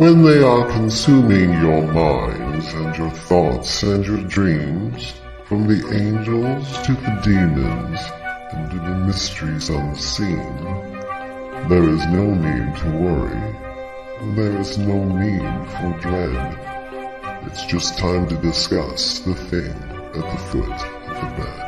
when they are consuming your minds and your thoughts and your dreams, from the angels to the demons and to the mysteries unseen, there is no need to worry. There is no need for dread. It's just time to discuss the thing at the foot of the bed.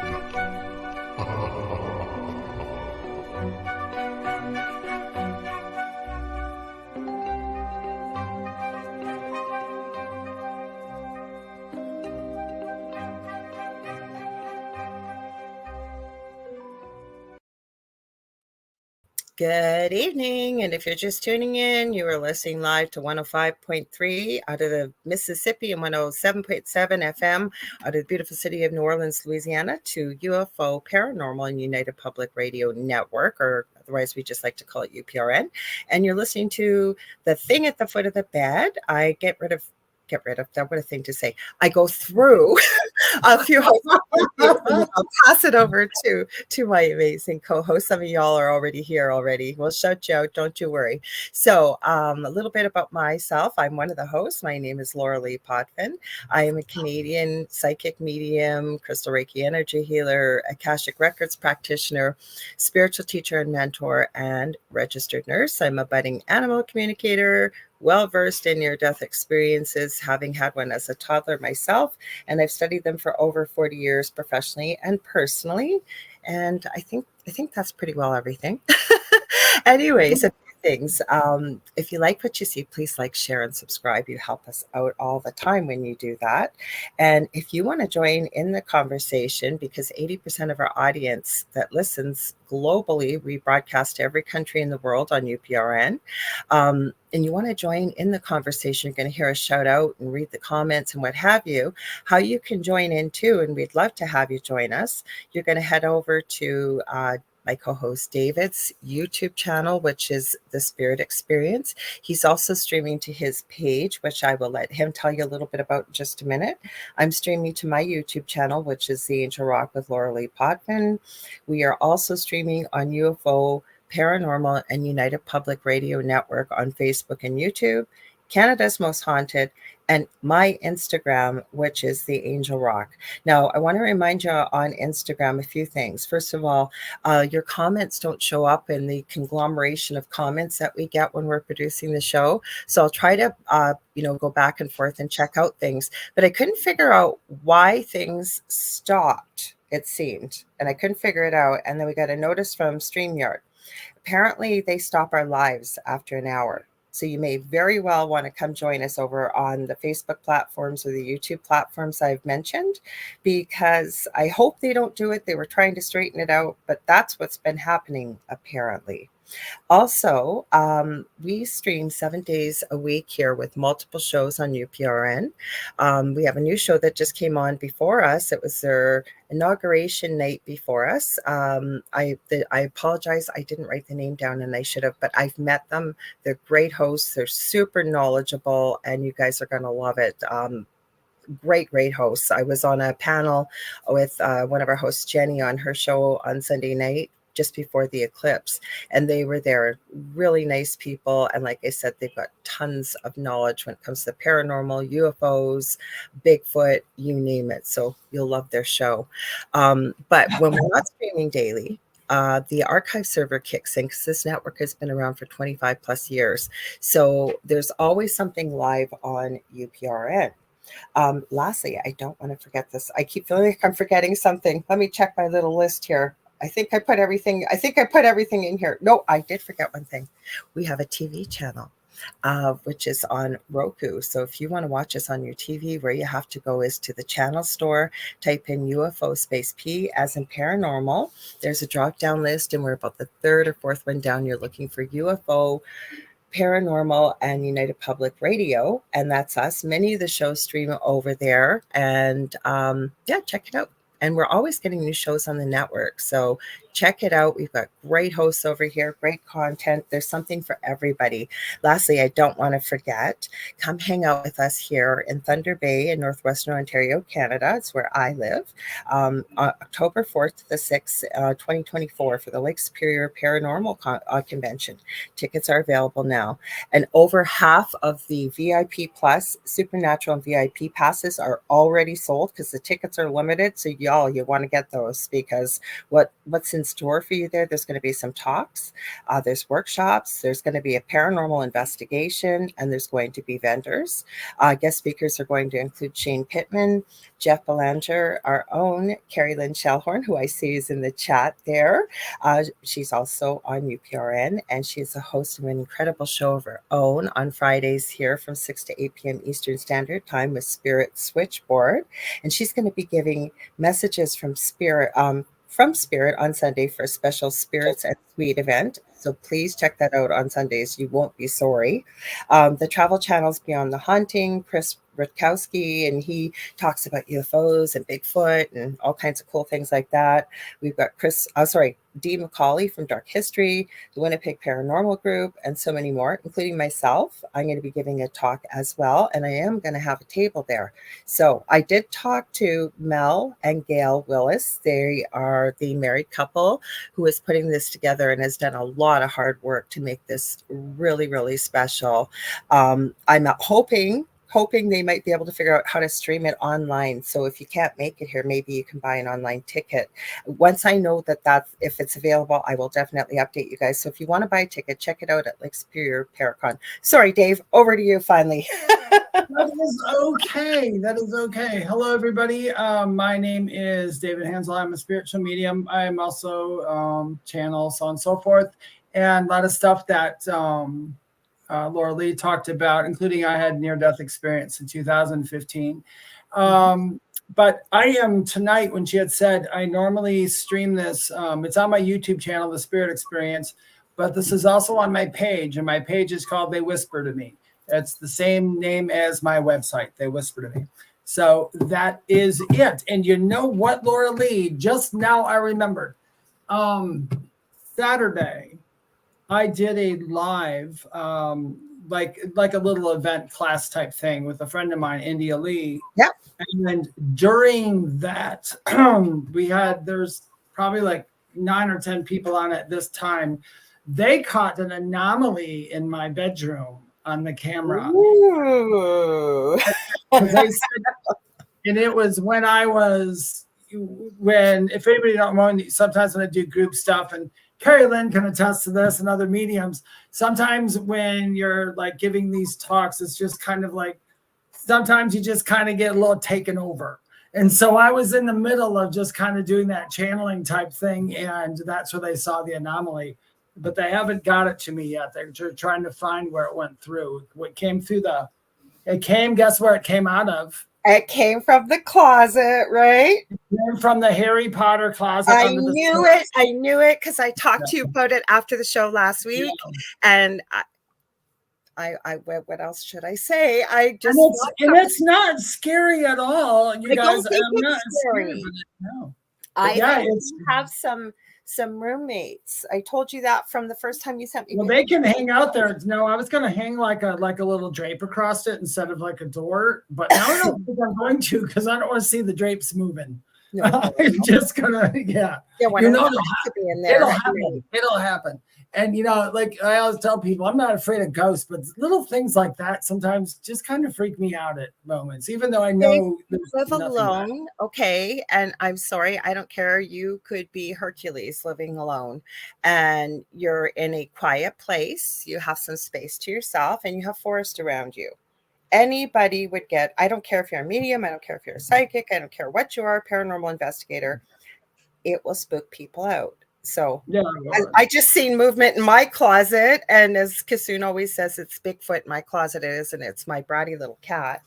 Good evening, and if you're just tuning in, you are listening live to 105.3 out of the Mississippi and 107.7 FM out of the beautiful city of New Orleans, Louisiana, to UFO Paranormal and United Public Radio Network, or otherwise we just like to call it UPRN. And you're listening to The Thing at the Foot of the Bed. I get rid of that. What a thing to say. I go through a few I'll pass it over to my amazing co-host. Some of y'all are already here already. We'll shout you out. Don't you worry. So a little bit about myself. I'm one of the hosts. My name is Lorilei Potvin. I am a Canadian psychic medium, crystal Reiki energy healer, Akashic Records practitioner, spiritual teacher and mentor, and registered nurse. I'm a budding animal communicator, well-versed in near-death experiences, having had one as a toddler myself, and I've studied them for over 40 years professionally and personally, and I think that's pretty well everything. Anyways, a few things. If you like what you see, please like, share, and subscribe. You help us out all the time when you do that. And if you want to join in the conversation, because 80% of our audience that listens globally, we broadcast to every country in the world on UPRN, and you want to join in the conversation, you're going to hear us shout out and read the comments and what have you, how you can join in too, and we'd love to have you join us. You're going to head over to my co-host David's YouTube channel, which is The Spirit Experience. He's also streaming to his page, which I will let him tell you a little bit about in just a minute. I'm streaming to my YouTube channel, which is The Angel Rock with Lorilei Potvin. We are also streaming on UFO Paranormal and United Public Radio Network on Facebook and YouTube, Canada's Most Haunted, and my Instagram, which is The Angel Rock. Now, I want to remind you on Instagram a few things. First of all, your comments don't show up in the conglomeration of comments that we get when we're producing the show. So I'll try to, go back and forth and check out things. But I couldn't figure out why things stopped, it seemed. And I couldn't figure it out. And then we got a notice from StreamYard. Apparently, they stop our lives after an hour. So you may very well want to come join us over on the Facebook platforms or the YouTube platforms I've mentioned, because I hope they don't do it. They were trying to straighten it out, but that's what's been happening apparently. Also, we stream 7 days a week here with multiple shows on UPRN. We have a new show that just came on before us. It was their inauguration night before us. I apologize. I didn't write the name down and I should have, but I've met them. They're great hosts. They're super knowledgeable and you guys are going to love it. Great hosts. I was on a panel with one of our hosts, Jenny, on her show on Sunday night, just before the eclipse, and they were there. Really nice people, and like I said, they've got tons of knowledge when it comes to paranormal, UFOs, Bigfoot, you name it. So you'll love their show. But when we're not streaming daily, the archive server kicks in because this network has been around for 25 plus years. So there's always something live on UPRN. Lastly, I don't want to forget this. I keep feeling like I'm forgetting something. Let me check my little list here. I think I put everything in here. No, I did forget one thing. We have a TV channel, which is on Roku. So if you want to watch us on your TV, where you have to go is to the channel store, type in UFO space P as in paranormal. There's a drop down list and we're about the third or fourth one down. You're looking for UFO Paranormal and United Public Radio, and that's us. Many of the shows stream over there, and check it out. And we're always getting new shows on the network. So check it out. We've got great hosts over here, great content. There's something for everybody. Lastly, I don't want to forget, come hang out with us here in Thunder Bay in Northwestern Ontario, Canada. It's where I live. October 4th to the 6th, 2024 for the Lake Superior Paranormal Convention. Tickets are available now. And over half of the VIP Plus, Supernatural and VIP passes are already sold because the tickets are limited. So y'all, you want to get those because what's in store for you there? There's going to be some talks, there's workshops, there's going to be a paranormal investigation, and there's going to be vendors. Guest speakers are going to include Shane Pittman, Jeff Belanger, our own Carrie Lynn Shellhorn, who I see is in the chat there. She's also on UPRN, and she's a host of an incredible show of her own on Fridays here from 6 to 8 p.m. Eastern Standard Time with Spirit Switchboard. And she's going to be giving messages from Spirit on Sunday for a special Spirits and Sweet event. So please check that out on Sundays. You won't be sorry. The Travel Channel's Beyond the Haunting, Chris Rutkowski, and he talks about UFOs and Bigfoot and all kinds of cool things like that. We've got Dee McCauley from Dark History, the Winnipeg Paranormal Group, and so many more, including myself. I'm going to be giving a talk as well, and I am going to have a table there. So I did talk to Mel and Gail Willis. They are the married couple who is putting this together and has done a lot of hard work to make this really, really special. I'm hoping they might be able to figure out how to stream it online. So if you can't make it here, maybe you can buy an online ticket. Once I know if it's available, I will definitely update you guys. So if you want to buy a ticket, check it out at Lake Superior Paracon. Sorry, Dave, over to you finally. That is okay. Hello, everybody. My name is David Hanzel. I'm a spiritual medium. I'm also channel, so on and so forth. And a lot of stuff that Lorilei talked about, including I had near-death experience in 2015. But I am tonight, when she had said, I normally stream this. It's on my YouTube channel, The Spirit Experience, but this is also on my page, and my page is called They Whisper to Me. It's the same name as my website, They Whisper to Me. So that is it. And you know what, Lorilei, just now I remembered. Saturday, I did a live, like a little event class type thing with a friend of mine, India Lee. Yep. And during that, there's probably like 9 or 10 people on at this time. They caught an anomaly in my bedroom on the camera. Ooh. And it was if anybody don't know, sometimes when I do group stuff, and Carrie Lynn can attest to this and other mediums, sometimes when you're like giving these talks, it's just kind of like, sometimes you just kind of get a little taken over. And so I was in the middle of just kind of doing that channeling type thing. And that's where they saw the anomaly, but they haven't got it to me yet. They're trying to find where it went through. What came through guess where it came out of? It came from the closet, right? It came from the Harry Potter closet. I knew it because I talked to you about it after the show last week. Yeah. And I what else should I say? It's not scary at all. You guys, I'm not scary. No. I have some roommates. I told you that from the first time you sent me. Well, they can hang out there. No, I was going to hang like a little drape across it instead of like a door. But now I don't think I'm going to, because I don't want to see the drapes moving. No, I'm just gonna, yeah. It'll happen. It'll happen. And like I always tell people, I'm not afraid of ghosts, but little things like that sometimes just kind of freak me out at moments, even though I know you live alone. Okay. And I'm sorry, I don't care. You could be Hercules living alone, and you're in a quiet place. You have some space to yourself, and you have forest around you. Anybody would get, I don't care if you're a medium, I don't care if you're a psychic, I don't care what you are, paranormal investigator, it will spook people out. So yeah, I just seen movement in my closet, and as Kasoon always says, it's Bigfoot in my closet, and it's my bratty little cat.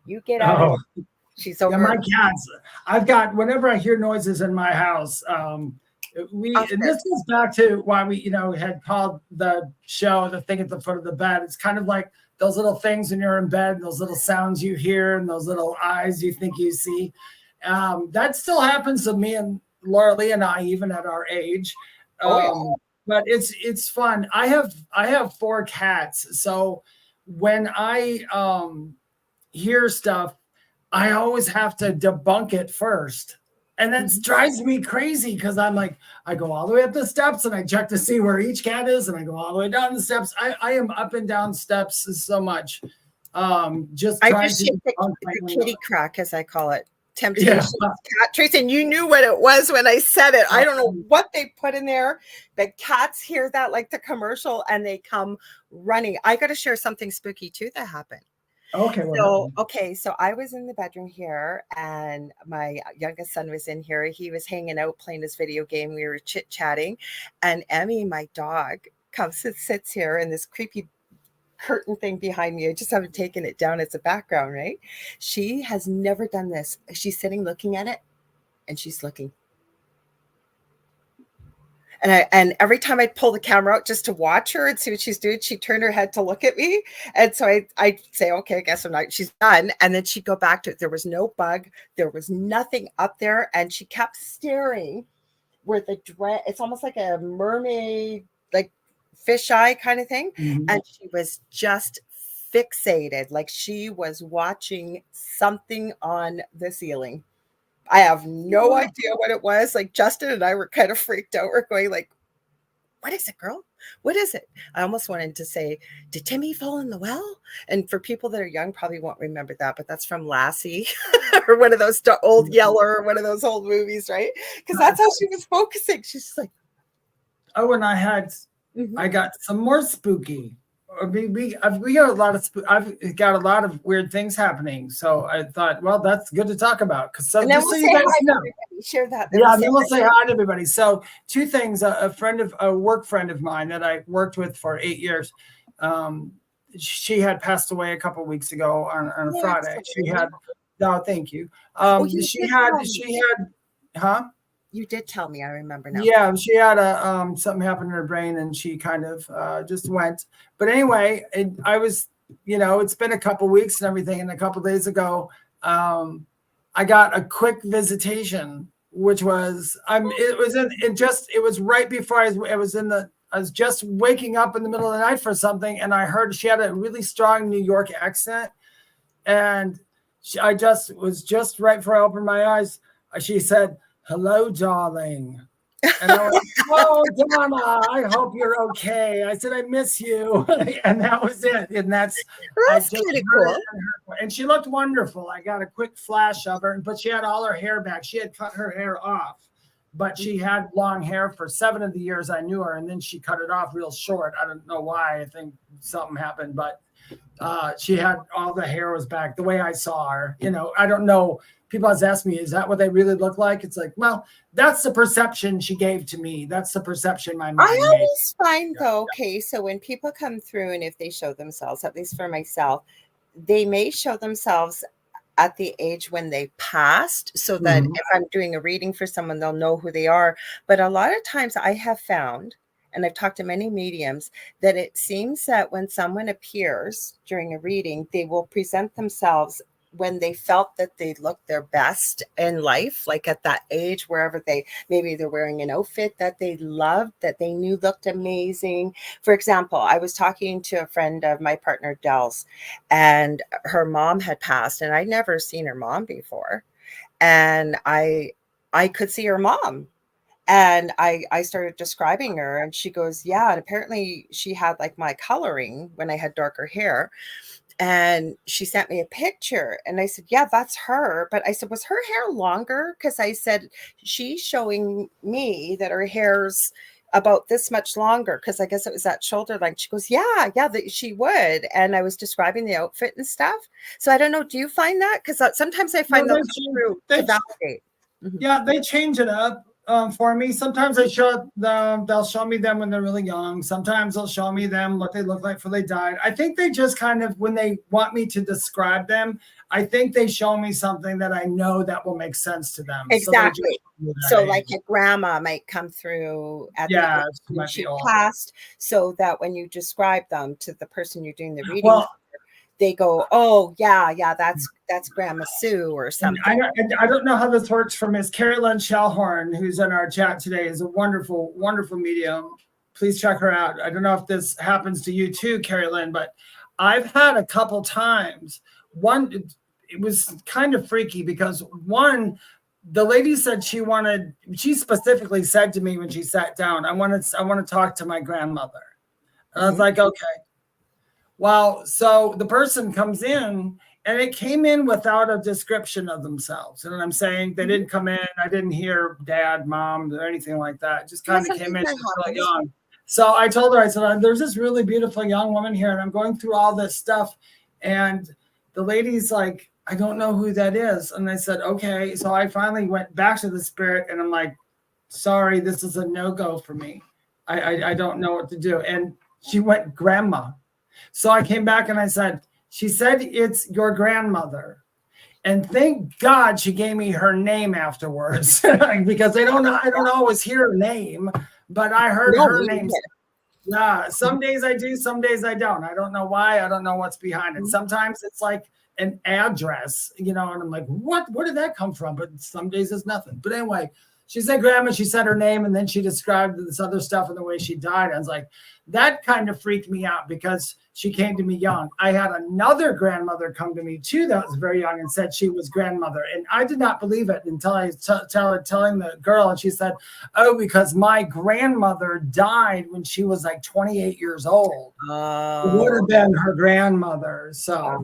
You get out of it. She's over. Yeah, my cats. I've got, whenever I hear noises in my house, and this goes back to why we, had called the show The Thing at the Foot of the Bed. It's kind of like those little things when you're in bed, those little sounds you hear, and those little eyes you think you see. That still happens to me and Lorilei and I, even at our age. But it's fun. I have 4 cats, so when I hear stuff, I always have to debunk it first. And that drives me crazy because I'm like, I go all the way up the steps and I check to see where each cat is, and I go all the way down the steps. I am up and down steps so much. Just I trying just to the kitty crack, as I call it. Temptations cat treats, and you knew what it was when I said it. I don't know what they put in there, but cats hear that like the commercial and they come running. I got to share something spooky too that happened. So I was in the bedroom here, and my youngest son was in here. He was hanging out playing his video game. We were chit-chatting, and Emmy, my dog, comes and sits here in this creepy curtain thing behind me. I just haven't taken it down as a background, right? She has never done this. She's sitting looking at it, and she's looking. And every time I'd pull the camera out just to watch her and see what she's doing, she'd turn her head to look at me. And so I'd say, okay, I guess I'm not, she's done. And then she'd go back to it. There was no bug. There was nothing up there. And she kept staring where it's almost like a mermaid, like fisheye kind of thing. And she was just fixated, like she was watching something on the ceiling. I have no idea what it was. Like Justin and I were kind of freaked out. We're going like, what is it, girl? What is it? I almost wanted to say, did Timmy fall in the well? And for people that are young, probably won't remember that, but that's from Lassie or one of those old Yeller or one of those old movies, right? Because that's how she was focusing. She's just like, oh, and I got some more spooky. We got a lot of I've got a lot of weird things happening, so I thought, well, that's good to talk about because and then we'll say hi to everybody. Share that. Then we'll say hi to everybody. So 2 things: a work friend of mine that I worked with for 8 years, she had passed away a couple of weeks ago on a Friday. She had thank you. She had You did tell me. I remember now. Yeah, she had something happen in her brain, and she kind of just went. But anyway, I was, it's been a couple weeks and everything, and a couple days ago, I got a quick visitation, which was it was right before I was just waking up in the middle of the night for something, and I heard she had a really strong New York accent, and I was just right before I opened my eyes, she said, "Hello, darling." And I was, "Oh, Donna, I hope you're okay." I said, "I miss you." And that was it. And that's pretty cool. And she looked wonderful. I got a quick flash of her, but she had all her hair back. She had cut her hair off, but she had long hair for 7 of the years I knew her. And then she cut it off real short. I don't know why. I think something happened, but she had all the hair was back the way I saw her. I don't know. People always ask me, is that what they really look like? It's like, well, that's the perception she gave to me. That's the perception my mind I made. always find though, okay, so when people come through and if they show themselves, at least for myself, they may show themselves at the age when they passed, so that if I'm doing a reading for someone, they'll know who they are. But a lot of times I have found, and I've talked to many mediums, that it seems that when someone appears during a reading, they will present themselves when they felt that they looked their best in life, like at that age, wherever maybe they're wearing an outfit that they loved, that they knew looked amazing. For example, I was talking to a friend of my partner, Dell's, and her mom had passed, and I'd never seen her mom before. And I could see her mom. And I started describing her, and she goes, yeah. And apparently she had like my coloring when I had darker hair. And she sent me a picture, and I said, yeah, that's her. But I said, was her hair longer? Because I said, she's showing me that her hair's about this much longer, because I guess it was that shoulder length. She goes, yeah, she would. And I was describing the outfit and stuff. So I don't know, do you find that? Because sometimes I find they'll come through to validate. Yeah, they change it up. For me, sometimes they'll show me them when they're really young. Sometimes they'll show me them what they look like before they died. I think they just kind of, when they want me to describe them, I think they show me something that I know that will make sense to them. Exactly. So like a grandma might come through at the age when she passed, so that when you describe them to the person you're doing the reading, they go, oh yeah, that's Grandma Sue or And something. I don't know how this works for Miss Carrie Lynn Shellhorn, who's in our chat today, is a wonderful, wonderful medium. Please check her out. I don't know if this happens to you too, Carrie Lynn, but I've had a couple times. One, it was kind of freaky because one, the lady said she specifically said to me when she sat down, I want to talk to my grandmother. And I was like, okay. Well, so the person comes in and it came in without a description of themselves. And I'm saying they didn't come in. I didn't hear dad, mom, or anything like that. It just kind of came in really young. So I told her, I said, there's this really beautiful young woman here and I'm going through all this stuff. And the lady's like, I don't know who that is. And I said, okay. So I finally went back to the spirit and I'm like, sorry, this is a no-go for me. I don't know what to do. And she went, grandma. So I came back and I said, she said it's your grandmother. And thank God she gave me her name afterwards because I don't always hear her name, but I heard her name. Yeah, some days I do, some days I don't. I don't know why. I don't know what's behind it. Sometimes it's like an address, and I'm like, what? Where did that come from? But some days it's nothing. But anyway, she said grandma, she said her name, and then she described this other stuff and the way she died. I was like, that kind of freaked me out because she came to me young. I had another grandmother come to me too that was very young and said she was grandmother. And I did not believe it until I telling the girl, and she said, oh, because my grandmother died when she was like 28 years old. It would have been her grandmother. So,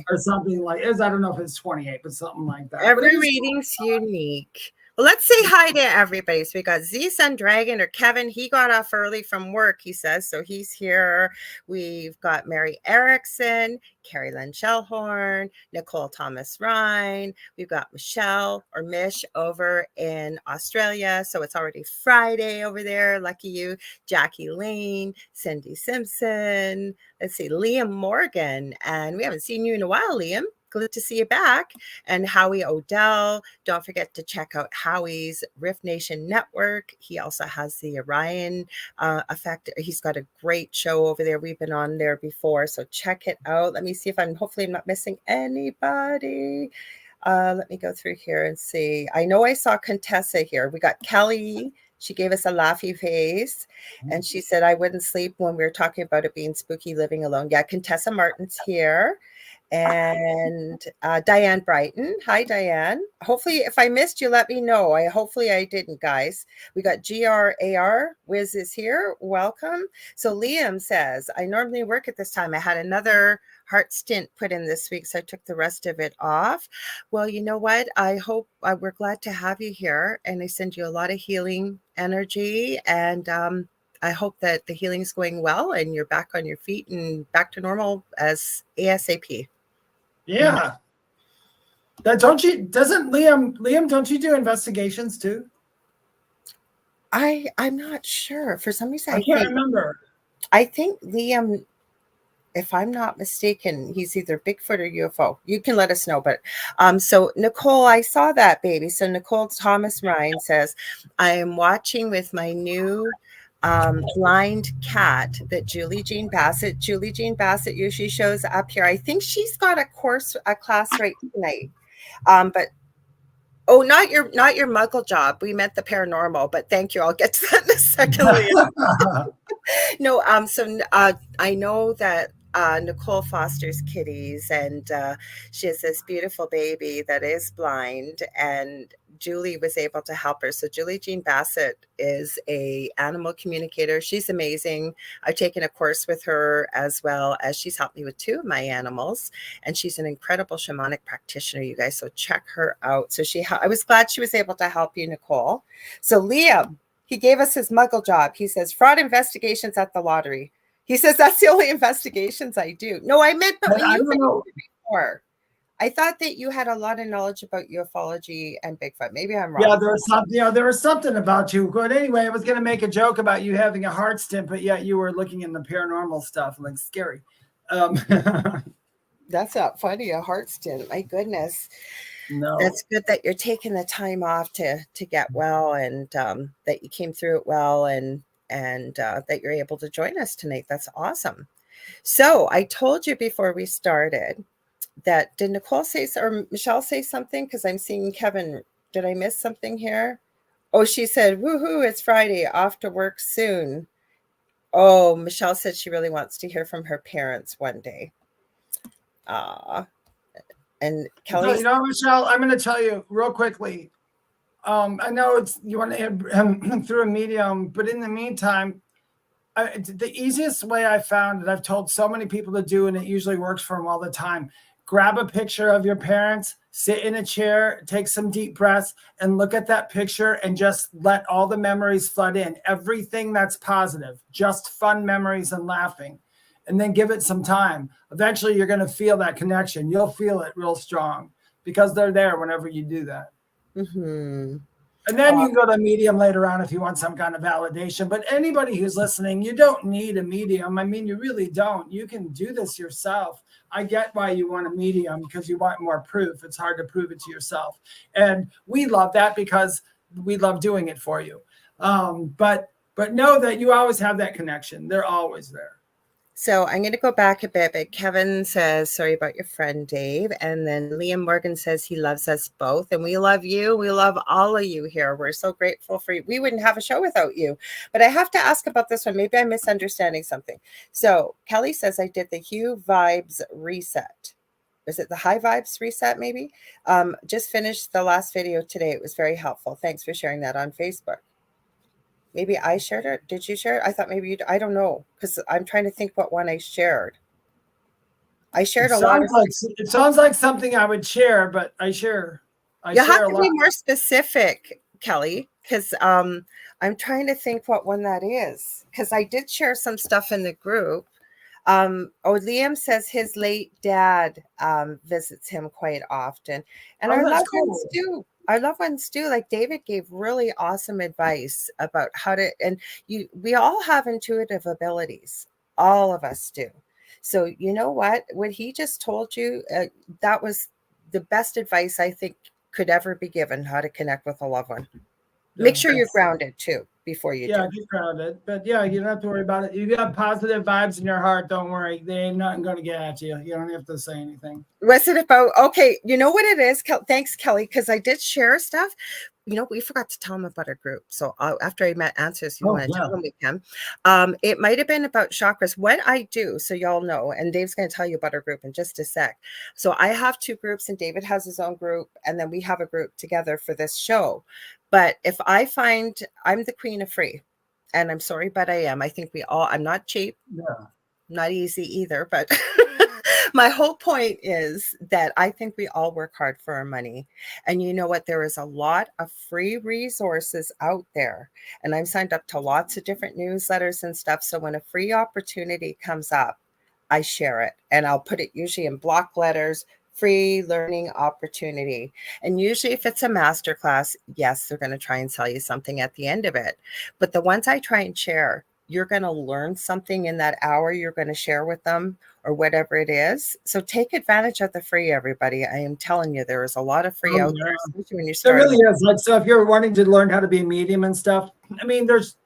or something like it. I don't know if it's 28, but something like that. Every reading's unique. Well, let's say hi to everybody. So we got Z-Sun Dragon or Kevin. He got off early from work, he says. So he's here. We've got Mary Erickson, Carrie Lynn Shellhorn, Nicole Thomas Ryan. We've got Michelle or Mish over in Australia. So it's already Friday over there. Lucky you. Jackie Lane, Cindy Simpson. Let's see, Liam Morgan. And we haven't seen you in a while, Liam. Good to see you back. And Howie Odell. Don't forget to check out Howie's Riff Nation Network. He also has the Orion Effect. He's got a great show over there. We've been on there before, so check it out. Let me see if hopefully I'm not missing anybody. Let me go through here and see. I know I saw Contessa here. We got Kelly. She gave us a laughy face and she said, I wouldn't sleep when we were talking about it being spooky living alone. Yeah, Contessa Martin's here. And Diane Brighton. Hi, Diane. Hopefully, if I missed you, let me know. Hopefully I didn't, guys. We got GRAR. Wiz is here. Welcome. So Liam says, I normally work at this time. I had another heart stint put in this week, so I took the rest of it off. Well, you know what? I hope we're glad to have you here, and I send you a lot of healing energy, and I hope that the healing is going well and you're back on your feet and back to normal as ASAP. Yeah. Don't you don't you do investigations too? I'm not sure. For some reason I can't remember. I think Liam, if I'm not mistaken, he's either Bigfoot or UFO. You can let us know. But so Nicole, I saw that, baby. So Nicole Thomas Ryan says, I am watching with my new blind cat that Julie Jean Bassett usually shows up here. I think she's got a class right tonight. But not your muggle job. We meant the paranormal, but thank you. I'll get to that in a second. No, so I know that Nicole fosters kitties, and she has this beautiful baby that is blind, and Julie was able to help her. So Julie Jean Bassett is a animal communicator. She's amazing. I've taken a course with her, as well as she's helped me with 2 of my animals, and she's an incredible shamanic practitioner, you guys. So check her out. So I was glad she was able to help you, Nicole. So Liam, he gave us his muggle job. He says fraud investigations at the lottery. He says that's the only investigations I do. No, I meant, but when you've been before, I thought that you had a lot of knowledge about ufology and Bigfoot. Maybe I'm wrong. Yeah, there was something about you. But anyway, I was going to make a joke about you having a heart stint, but yet you were looking in the paranormal stuff, like scary. That's not funny, a heart stint. My goodness. No. That's good that you're taking the time off to get well, and that you came through it well, and that you're able to join us tonight. That's awesome. So I told you before we started that, did Nicole say, or Michelle say something? Because I'm seeing Kevin. Did I miss something here? Oh, she said, woohoo, it's Friday, off to work soon. Oh, Michelle said she really wants to hear from her parents one day. And Kelly. So, you know, Michelle, I'm going to tell you real quickly. I know you want to him through a medium, but in the meantime, the easiest way I found that I've told so many people to do, and it usually works for them all the time, grab a picture of your parents, sit in a chair, take some deep breaths, and look at that picture and just let all the memories flood in. Everything that's positive, just fun memories and laughing. And then give it some time. Eventually, you're going to feel that connection. You'll feel it real strong because they're there whenever you do that. Mm-hmm. And then you can go to a medium later on if you want some kind of validation. But anybody who's listening, you don't need a medium. I mean, you really don't. You can do this yourself. I get why you want a medium, because you want more proof. It's hard to prove it to yourself. And we love that because we love doing it for you. But know that you always have that connection. They're always there. So I'm going to go back a bit, but Kevin says, sorry about your friend, Dave. And then Liam Morgan says he loves us both. And we love you. We love all of you here. We're so grateful for you. We wouldn't have a show without you. But I have to ask about this one. Maybe I'm misunderstanding something. So Kelly says I did the Hue Vibes reset. Is it the High Vibes reset, maybe? Just finished the last video today. It was very helpful. Thanks for sharing that on Facebook. Maybe I shared it. Did you share it? I thought maybe you. I don't know, because I'm trying to think what one I shared. I shared a lot. It sounds like something I would share, but I share. You have to be more specific, Kelly, because I'm trying to think what one that is. Because I did share some stuff in the group. Liam says his late dad visits him quite often, and our loved ones do. Our loved ones do. Like David gave really awesome advice about how to, and we all have intuitive abilities. All of us do. So you know what he just told you, that was the best advice I think could ever be given, how to connect with a loved one. Make sure you're grounded too before you do. Yeah, get grounded. But yeah, you don't have to worry about it. You got positive vibes in your heart. Don't worry. They ain't nothing going to get at you. You don't have to say anything. What's it about? Okay, you know what it is? Thanks, Kelly, because I did share stuff. You know, we forgot to tell them about our group. So after I met Answers, you want to tell them we can. It might have been about chakras. What I do, so y'all know, and Dave's going to tell you about our group in just a sec. So I have two groups, and David has his own group, and then we have a group together for this show. But if I find, I'm the queen of free, and I'm sorry, but I am. I think I'm not cheap, not easy either, but my whole point is that I think we all work hard for our money. And you know what? There is a lot of free resources out there. And I'm signed up to lots of different newsletters and stuff. So when a free opportunity comes up, I share it. And I'll put it usually in block letters, free learning opportunity. And usually if it's a masterclass, yes, they're going to try and sell you something at the end of it. But the ones I try and share, you're going to learn something in that hour you're going to share with them or whatever it is. So take advantage of the free, everybody. I am telling you, there is a lot of free out there, especially when you start. There really is. Like, so if you're wanting to learn how to be a medium and stuff, I mean, there's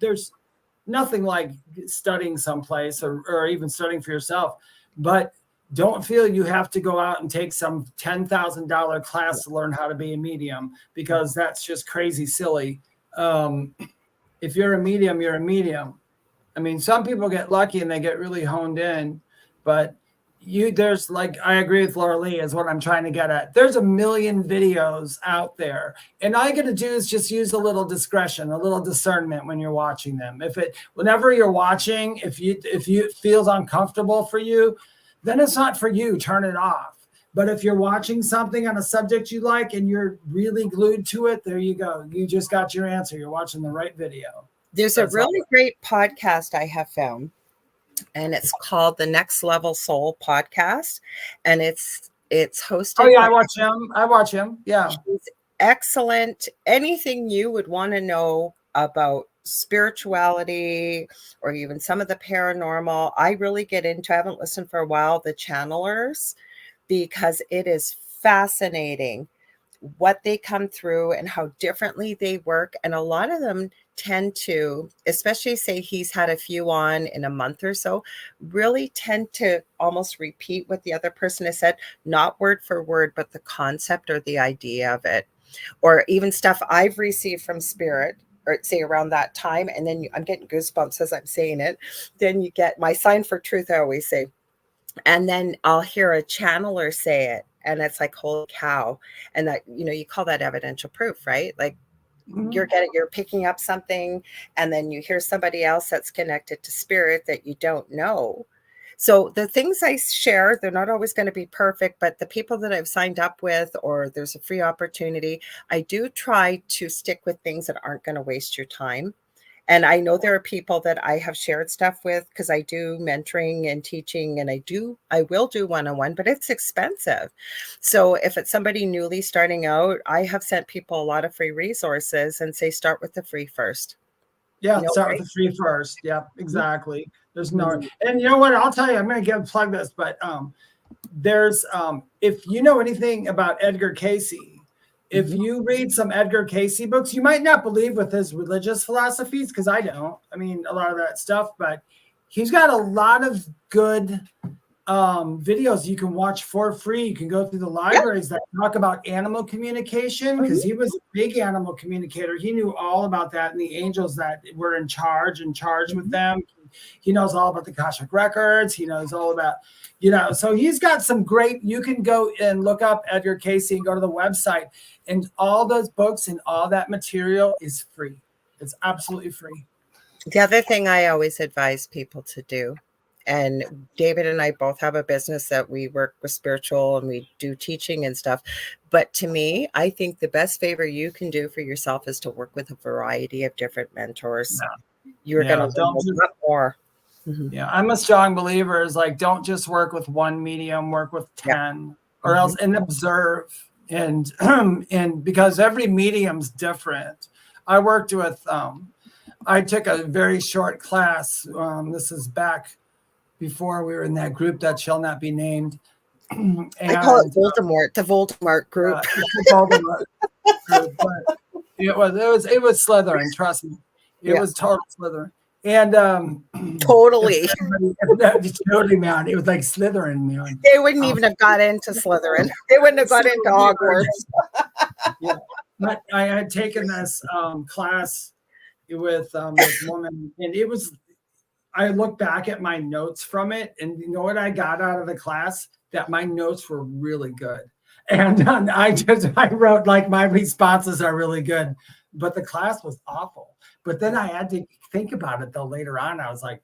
nothing like studying someplace or even studying for yourself. But don't feel you have to go out and take some $10,000 class to learn how to be a medium, because that's just crazy silly. If you're a medium, you're a medium. I mean, some people get lucky and they get really honed in, but there's like, I agree with Lorilei is what I'm trying to get at. There's a million videos out there, and all you got to do is just use a little discretion, a little discernment when you're watching them. Whenever you're watching, if it feels uncomfortable for you, then it's not for you. Turn it off. But if you're watching something on a subject you like and you're really glued to it, there you go. You just got your answer. You're watching the right video. There's a really great podcast I have found, and it's called the Next Level Soul Podcast, and it's hosted. Oh yeah, I watch him. Yeah, he's excellent. Anything you would want to know about spirituality or even some of the paranormal, I really get into. I haven't listened for a while, the channelers, because it is fascinating. what they come through and how differently they work. And a lot of them tend to, especially say he's had a few on in a month or so, really tend to almost repeat what the other person has said, not word for word, but the concept or the idea of it, or even stuff I've received from spirit, or say around that time. And then I'm getting goosebumps as I'm saying it. Then you get my sign for truth, I always say. And then I'll hear a channeler say it. And it's like, holy cow. And that, you call that evidential proof, right? Like you're picking up something, and then you hear somebody else that's connected to spirit that you don't know. So the things I share, they're not always going to be perfect, but the people that I've signed up with, or there's a free opportunity, I do try to stick with things that aren't going to waste your time. And I know there are people that I have shared stuff with, because I do mentoring and teaching, and I will do one-on-one, but it's expensive. So if it's somebody newly starting out, I have sent people a lot of free resources and say, start with the free first. Yeah, start with the free first. Yep, exactly. There's no, and you know what? I'll tell you, I'm going to plug this, but there's, if you know anything about Edgar Cayce, if you read some Edgar Cayce books, you might not believe with his religious philosophies, because I don't. I mean, a lot of that stuff, but he's got a lot of good videos you can watch for free. You can go through the libraries that talk about animal communication, because he was a big animal communicator. He knew all about that, and the angels that were in charge with them. He knows all about the Akashic records. He knows all about, so he's got some great, you can go and look up Edgar Cayce and go to the website, and all those books and all that material is free. It's absolutely free. The other thing I always advise people to do, and David and I both have a business that we work with spiritual and we do teaching and stuff. But to me, I think the best favor you can do for yourself is to work with a variety of different mentors. You're going to learn a lot more. Yeah, I'm a strong believer is like, don't just work with one medium, work with 10 or else, and observe. And and because every medium's different. I worked with, I took a very short class. This is back before we were in that group that shall not be named. And, I call it Voldemort, the Voldemort group. Voldemort group, but it was Slytherin, trust me. It was total Slytherin. And totally, man, it was like Slytherin, man. They wouldn't even have got into Slytherin. They wouldn't have got into Hogwarts. Yeah, but I had taken this class with this woman, and it was. I look back at my notes from it, and you know what I got out of the class? That my notes were really good, and I wrote like my responses are really good, but the class was awful. But then I had to think about it though later on. I was like,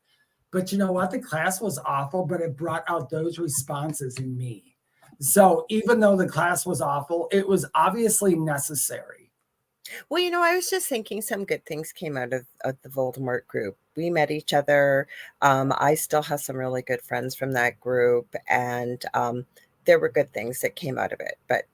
but you know what? The class was awful, but it brought out those responses in me. So even though the class was awful, it was obviously necessary. Well, I was just thinking some good things came out of the Voldemort group. We met each other. I still have some really good friends from that group, and there were good things that came out of it. But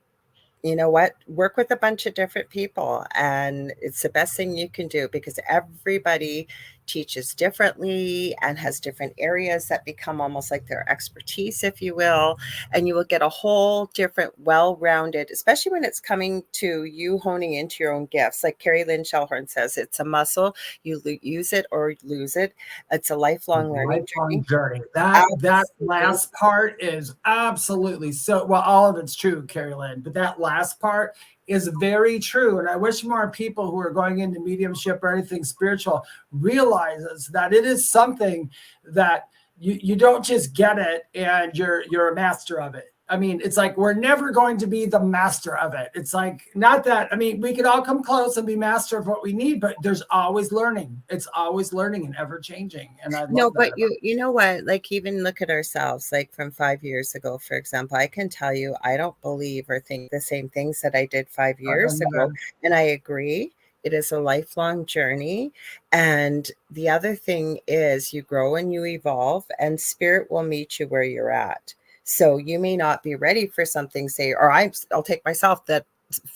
you know what? Work with a bunch of different people, and it's the best thing you can do, because everybody teaches differently and has different areas that become almost like their expertise, if you will, and you will get a whole different, well-rounded, especially when it's coming to you honing into your own gifts. Like Carrie Lynn Shellhorn says, it's a muscle. You use it or lose it. It's a lifelong learning journey. That last part is absolutely so, well, all of it's true, Carrie Lynn, but that last part is very true. And I wish more people who are going into mediumship or anything spiritual realizes that it is something that you don't just get it and you're a master of it. I mean, it's like, we're never going to be the master of it. It's like, not that, I mean, we could all come close and be master of what we need, but there's always learning. It's always learning and ever changing. And I love that. You know what, like, even look at ourselves, like from 5 years ago, for example, I can tell you, I don't believe or think the same things that I did 5 years ago. And I agree. It is a lifelong journey. And the other thing is, you grow and you evolve, and spirit will meet you where you're at. So you may not be ready for something, say, or I'll take myself that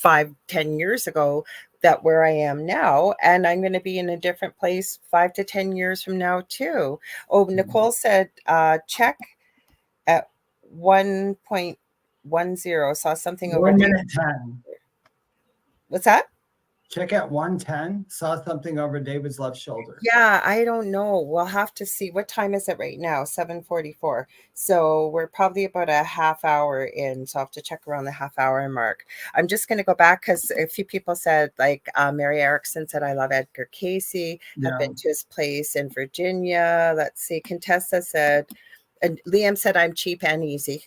5-10 years ago, that where I am now, and I'm going to be in a different place 5 to 10 years from now too. Oh, Nicole said, check at 1.10, saw something over 1 minute 10. What's that? Check out 110. Saw something over David's left shoulder. Yeah, I don't know. We'll have to see. What time is it right now? 7:44. So we're probably about a half hour in. So I'll have to check around the half hour mark. I'm just going to go back because a few people said, like Mary Erickson said, I love Edgar Casey. Yeah. I've been to his place in Virginia. Let's see. Contessa said, and Liam said, I'm cheap and easy.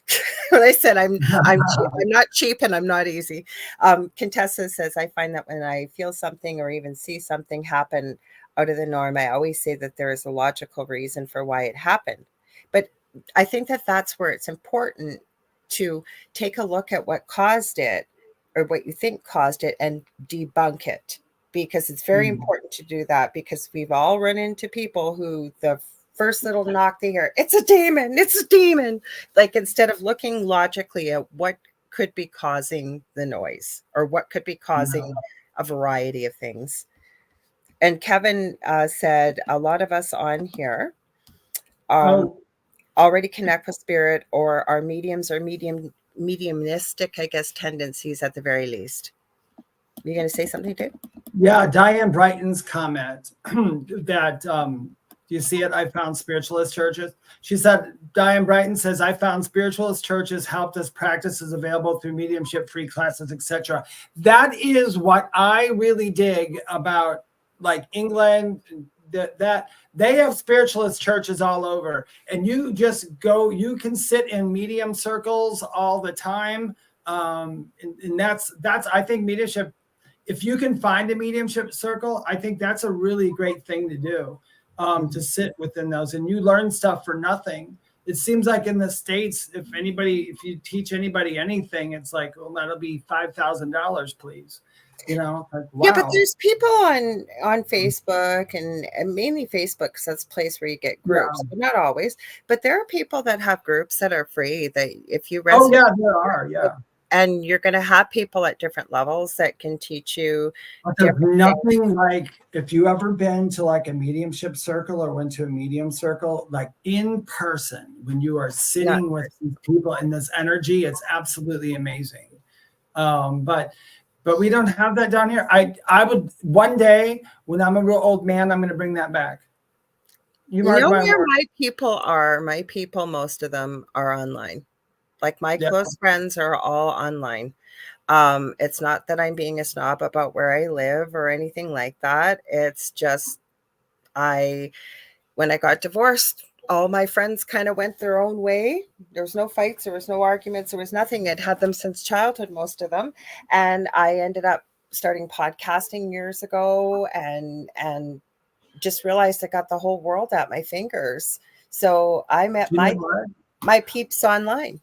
When I said I'm cheap, I'm not cheap and I'm not easy. Contessa says, I find that when I feel something or even see something happen out of the norm, I always say that there is a logical reason for why it happened. But I think that that's where it's important to take a look at what caused it or what you think caused it and debunk it, because it's very important to do that, because we've all run into people who the first little knock they hear, it's a demon, it's a demon. Like, instead of looking logically at what could be causing the noise or what could be causing a variety of things. And Kevin said, a lot of us on here already connect with spirit or are mediums or mediumistic, I guess, tendencies at the very least. You going to say something, Dave? Yeah, Diane Brighton's comment that do you see it? I found spiritualist churches. She said, Diane Brighton says, I found spiritualist churches helped us practices available through mediumship, free classes, etc. That is what I really dig about, like, England, that they have spiritualist churches all over, and you just go, you can sit in medium circles all the time. And that's, I think mediumship, if you can find a mediumship circle, I think that's a really great thing to do. To sit within those, and you learn stuff for nothing. It seems like in the States, if you teach anybody anything, it's like, well, that'll be $5,000, please. You know, like, wow. Yeah, but there's people on Facebook and mainly Facebook, because that's a place where you get groups, but not always. But there are people that have groups that are free that if you resonate. Oh yeah, there are. Yeah. And you're going to have people at different levels that can teach you. But there's nothing like, if you ever been to like a mediumship circle or went to a medium circle, like in person, when you are sitting with these people in this energy, it's absolutely amazing. But we don't have that down here. I would, one day when I'm a real old man, I'm going to bring that back. You know where my people are? My people, most of them are online. Like, my close friends are all online. It's not that I'm being a snob about where I live or anything like that. It's just, when I got divorced, all my friends kind of went their own way. There was no fights, there was no arguments, there was nothing. I'd had them since childhood, most of them. And I ended up starting podcasting years ago and just realized I got the whole world at my fingers. So I met my peeps online.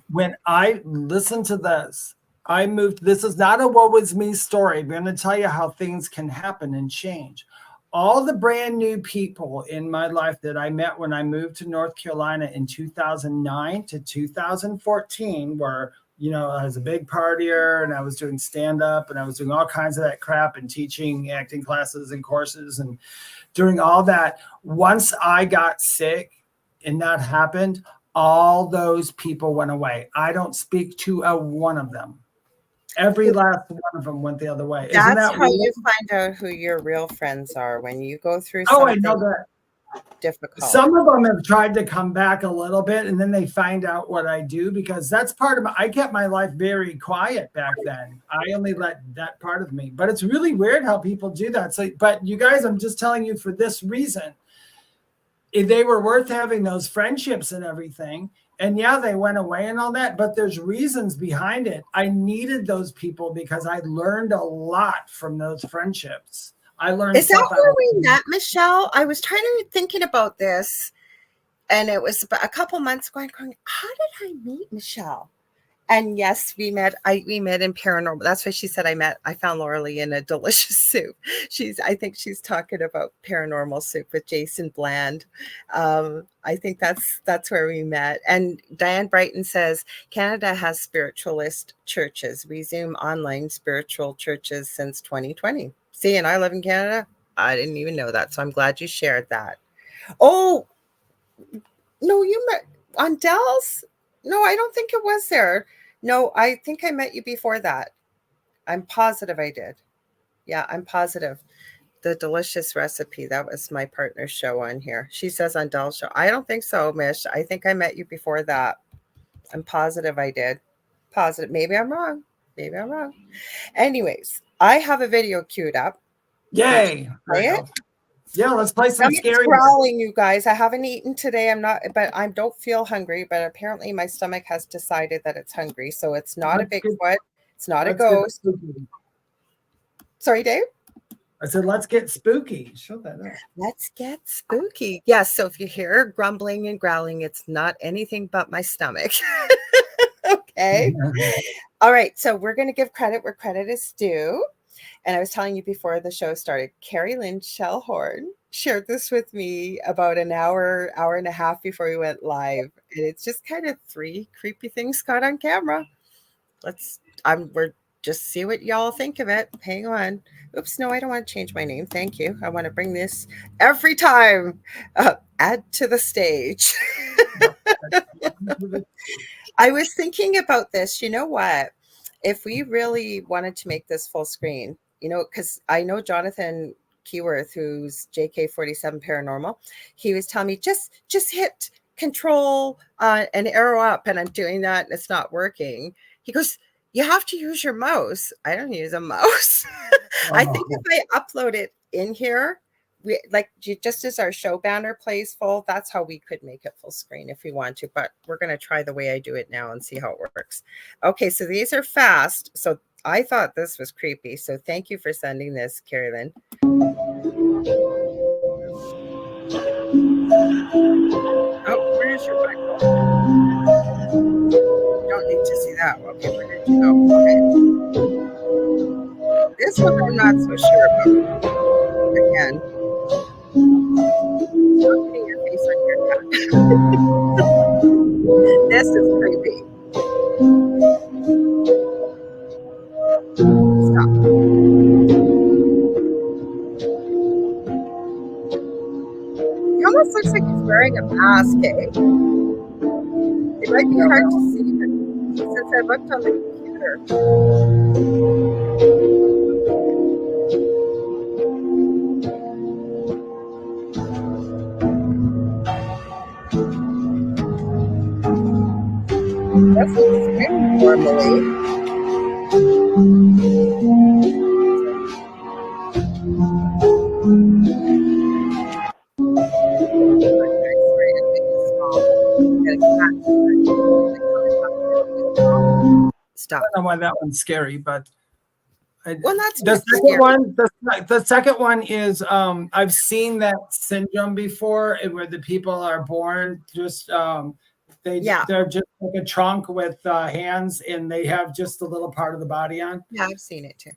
When I listened to this, I moved. This is not a woe is me story. I'm going to tell you how things can happen and change. All the brand new people in my life that I met when I moved to North Carolina in 2009 to 2014 were, you know, I was a big partier and I was doing stand-up and I was doing all kinds of that crap and teaching acting classes and courses and doing all that. Once I got sick and that happened, all those people went away. I don't speak to a one of them. Every last one of them went the other way. That's how you find out who your real friends are, when you go through something I know that. Difficult. Some of them have tried to come back a little bit, and then they find out what I do, because that's part of I kept my life very quiet back then. I only let that part of me. But it's really weird how people do that. So, but you guys, I'm just telling you for this reason. If they were worth having, those friendships and everything. And yeah, they went away and all that, but there's reasons behind it. I needed those people because I learned a lot from those friendships. I learned. Is that where we met, Michelle? I was thinking about this, and it was about a couple months ago. Going, how did I meet Michelle? And yes, we met in paranormal. That's why she said I found Lorilei in a delicious soup. I think she's talking about paranormal soup with Jason Bland. I think that's where we met. And Diane Brighton says, Canada has spiritualist churches. Resume online spiritual churches since 2020. See, and I live in Canada. I didn't even know that. So I'm glad you shared that. Oh, no, you met on Dell's? No, I don't think it was there. No, I think I met you before that. I'm positive I did. Yeah, I'm positive. The delicious recipe, that was my partner's show on here. She says on Dell's show. I don't think so, Mish. I think I met you before that. I'm positive I did. Positive. Maybe I'm wrong. Maybe I'm wrong. Anyways, I have a video queued up. Yay. Play it? Yeah, let's play some scary. Growling, you guys. I haven't eaten today. But I don't feel hungry. But apparently my stomach has decided that it's hungry. So it's not a Bigfoot. It's not a ghost. Sorry, Dave? I said, let's get spooky. Show that up. Let's get spooky. Yes. So if you hear grumbling and growling, it's not anything but my stomach. Okay. All right. So we're going to give credit where credit is due. And I was telling you before the show started, Carrie Lynn Shellhorn shared this with me about an hour and a half before we went live. And it's just kind of 3 creepy things caught on camera. We're just see what y'all think of it. Hang on. Oops, no, I don't want to change my name. Thank you. I want to bring this every time. Add to the stage. I was thinking about this. You know what? If we really wanted to make this full screen, because I know Jonathan Keyworth, who's JK47 Paranormal, he was telling me just hit control and arrow up, and I'm doing that and it's not working. He goes, you have to use your mouse. I don't use a mouse. I think if I upload it in here, just as our show banner plays full, that's how we could make it full screen if we want to. But we're going to try the way I do it now and see how it works. Okay, so these are fast. So I thought this was creepy. So thank you for sending this, Carrie Lynn. Oh, where's your Bible? Don't need to see that. Okay, where did you go? Okay. This one I'm not so sure about. Again. Stop putting your face on your cat. This is creepy. Stop. He almost looks like he's wearing a mask, eh? It might be hard to see, but since I looked on the computer. That's normally. Stop. I don't know why that one's scary, but that's the second one. The second one is I've seen that syndrome before, where the people are born just they're just like a trunk with hands, and they have just a little part of the body on. Yeah, I've seen it too.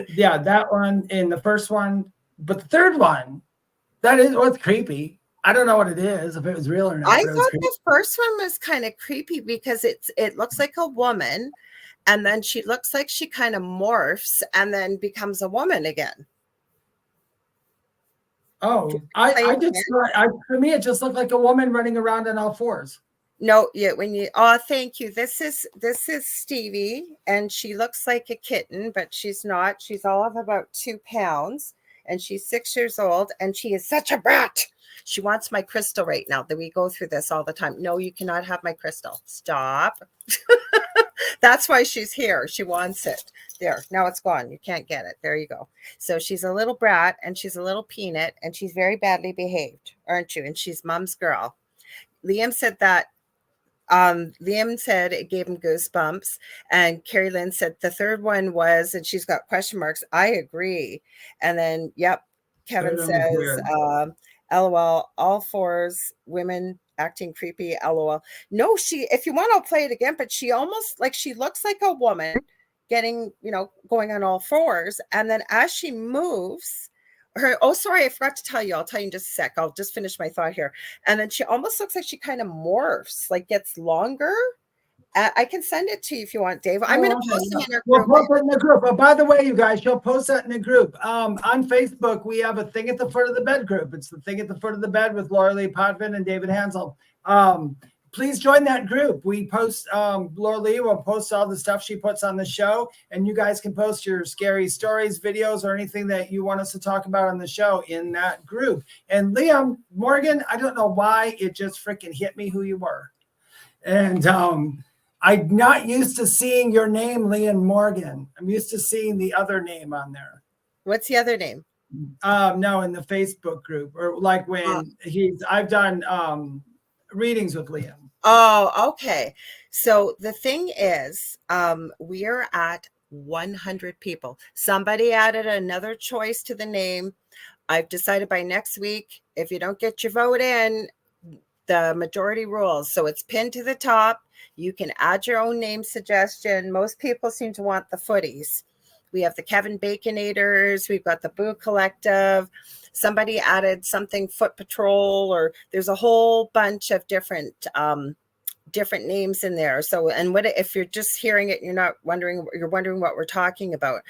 Yeah, that one in the first one, but the third one, that is what's creepy. I don't know what it is, if it was real or not. I thought the first one was kind of creepy because it looks like a woman, and then she looks like she kind of morphs and then becomes a woman again. Oh, for me, it just looked like a woman running around on all fours. No, yeah, thank you. This is Stevie, and she looks like a kitten, but she's not. She's all of about 2 pounds, and she's 6 years old, and she is such a brat. She wants my crystal right now. That we go through this all the time. No, you cannot have my crystal. Stop. That's why she's here. She wants it. There. Now it's gone. You can't get it. There you go. So she's a little brat, and she's a little peanut, and she's very badly behaved, aren't you? And she's mom's girl. Liam said that. Liam said it gave him goosebumps, and Carrie Lynn said the third one was, and she's got question marks. I agree. And then, yep, Kevin says, LOL, all fours, women acting creepy, LOL. No, if you want, I'll play it again, but she almost she looks like a woman getting, going on all fours. And then as she moves, sorry, I forgot to tell you. I'll tell you in just a sec. I'll just finish my thought here. And then she almost looks like she kind of morphs, gets longer. I can send it to you if you want, Dave. I'm going to post it in our group. We'll post it in the group. Oh, by the way, you guys, she'll post that in the group. On Facebook, we have a Thing at the Foot of the Bed group. It's the Thing at the Foot of the Bed with Lorilei Potvin and David Hanzel. please join that group. We post, Lorilei will post all the stuff she puts on the show, and you guys can post your scary stories, videos, or anything that you want us to talk about on the show in that group. And Liam Morgan, I don't know why it just freaking hit me who you were. And I'm not used to seeing your name, Liam Morgan. I'm used to seeing the other name on there. What's the other name? No, in the Facebook group, or like when I've done readings with Liam. Oh, okay. So the thing is, we are at 100 people. Somebody added another choice to the name. I've decided by next week, if you don't get your vote in, the majority rules. So it's pinned to the top. You can add your own name suggestion. Most people seem to want the footies. We have the Kevin Baconators. We've got the Boo Collective. Somebody added something Foot Patrol, or there's a whole bunch of different names in there. So, and what if you're just hearing it, you're wondering what we're talking about.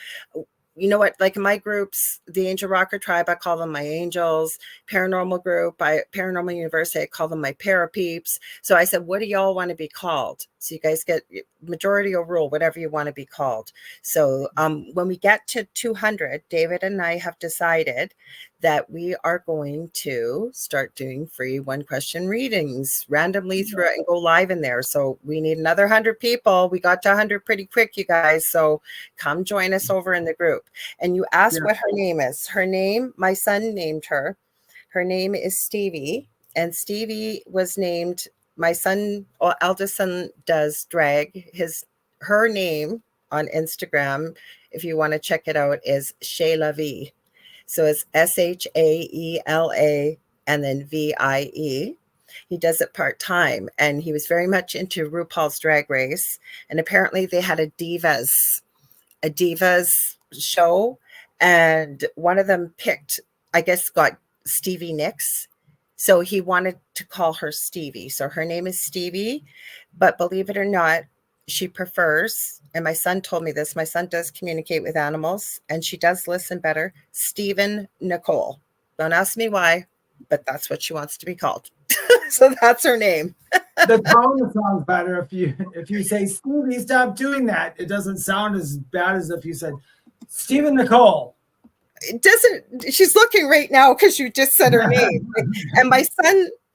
You know what, like in my groups, the Angel Rocker Tribe, I call them my angels. Paranormal group, Paranormal University, I call them my parapeeps. So I said, what do y'all want to be called? So you guys get majority or rule, whatever you want to be called. So when we get to 200, David and I have decided that we are going to start doing free one question readings randomly through it and go live in there. So we need another 100 people. We got to 100 pretty quick, you guys. So come join us over in the group. And you asked what her name is. Her name, my son named her. Her name is Stevie. And Stevie was named, my son, eldest son, does drag. Her name on Instagram, if you want to check it out, is Shayla V. So it's SHAELA and then VIE. He does it part-time, and he was very much into RuPaul's Drag Race. And apparently they had a divas show, and one of them picked, I guess, got Stevie Nicks. So he wanted to call her Stevie. So her name is Stevie, but believe it or not, she prefers, and my son told me this, my son does communicate with animals, and she does listen better, Stephen Nicole. Don't ask me why, but that's what she wants to be called. So that's her name. The tone sounds better if you say, Stevie, stop doing that. It doesn't sound as bad as if you said, Stephen Nicole. It doesn't, she's looking right now because you just said her name. And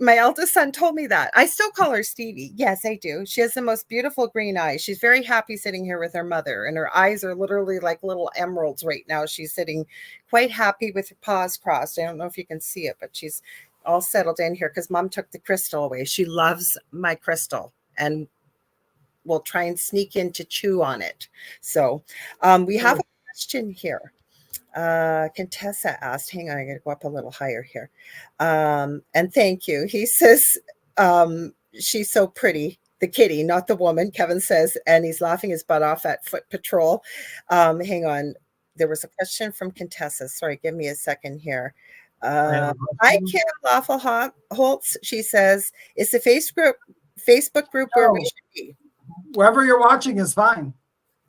my eldest son told me that. I still call her Stevie. Yes, I do. She has the most beautiful green eyes. She's very happy sitting here with her mother, and her eyes are literally like little emeralds right now. She's sitting quite happy with her paws crossed. I don't know if you can see it, but she's all settled in here because Mom took the crystal away. She loves my crystal and will try and sneak in to chew on it. So we have a question here. Contessa asked, hang on, I gotta go up a little higher here. And thank you. He says, she's so pretty, the kitty, not the woman, Kevin says, and he's laughing his butt off at Foot Patrol. Hang on. There was a question from Contessa. Sorry, give me a second here. Hi, Kim Lawful Holtz. She says, it's the Facebook group where we should be. Wherever you're watching is fine.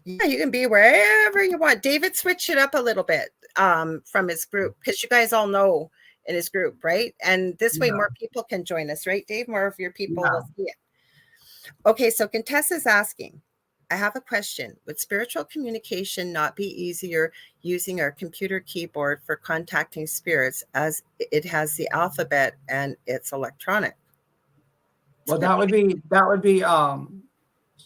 Yeah, you can be wherever you want. David switched it up a little bit from his group because you guys all know in his group, right? And this way more people can join us, right, Dave? More of your people will see it. Okay, so Contessa's asking, I have a question. Would spiritual communication not be easier using our computer keyboard for contacting spirits as it has the alphabet and it's electronic? Well, that would be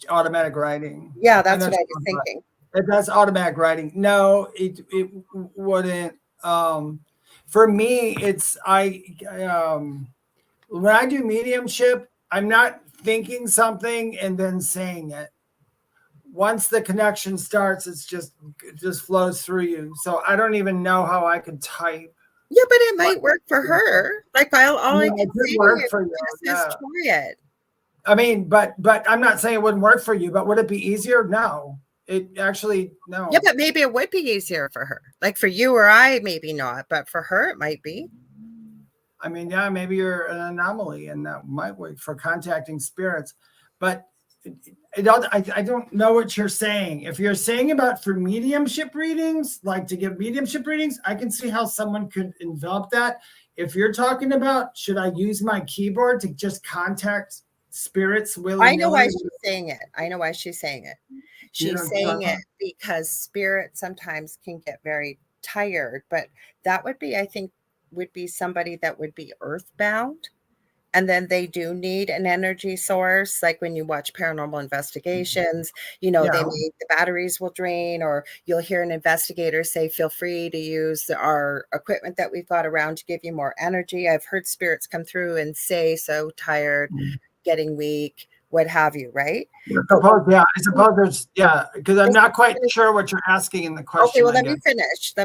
automatic writing. Yeah, that's what I was thinking. That's automatic writing. No, it wouldn't. For me, it's when I do mediumship, I'm not thinking something and then saying it. Once the connection starts, it just flows through you. So I don't even know how I could type. Yeah, but it might work for her. Like all I can say work for you. Just try it. I mean, but I'm not saying it wouldn't work for you, but would it be easier? No, it actually, no. Yeah, but maybe it would be easier for her. Like for you or I, maybe not, but for her, it might be. I mean, yeah, maybe you're an anomaly and that might work for contacting spirits, but I don't know what you're saying. If you're saying about for mediumship readings, like to give mediumship readings, I can see how someone could envelop that. If you're talking about, should I use my keyboard to just contact spirits I willy-nilly? know why she's saying it. I know why she's saying it. You know, She's saying it because spirit sometimes can get very tired, but that would be, I think, would be somebody that would be earthbound. And then they do need an energy source. Like when you watch paranormal investigations, you know, they Yeah. may, the batteries will drain, or you'll hear an investigator say, feel free to use our equipment that we've got around to give you more energy. I've heard spirits come through and say, so tired, getting weak, what have you, right? I suppose there's, because I'm not quite sure what you're asking in the question. Okay, well, let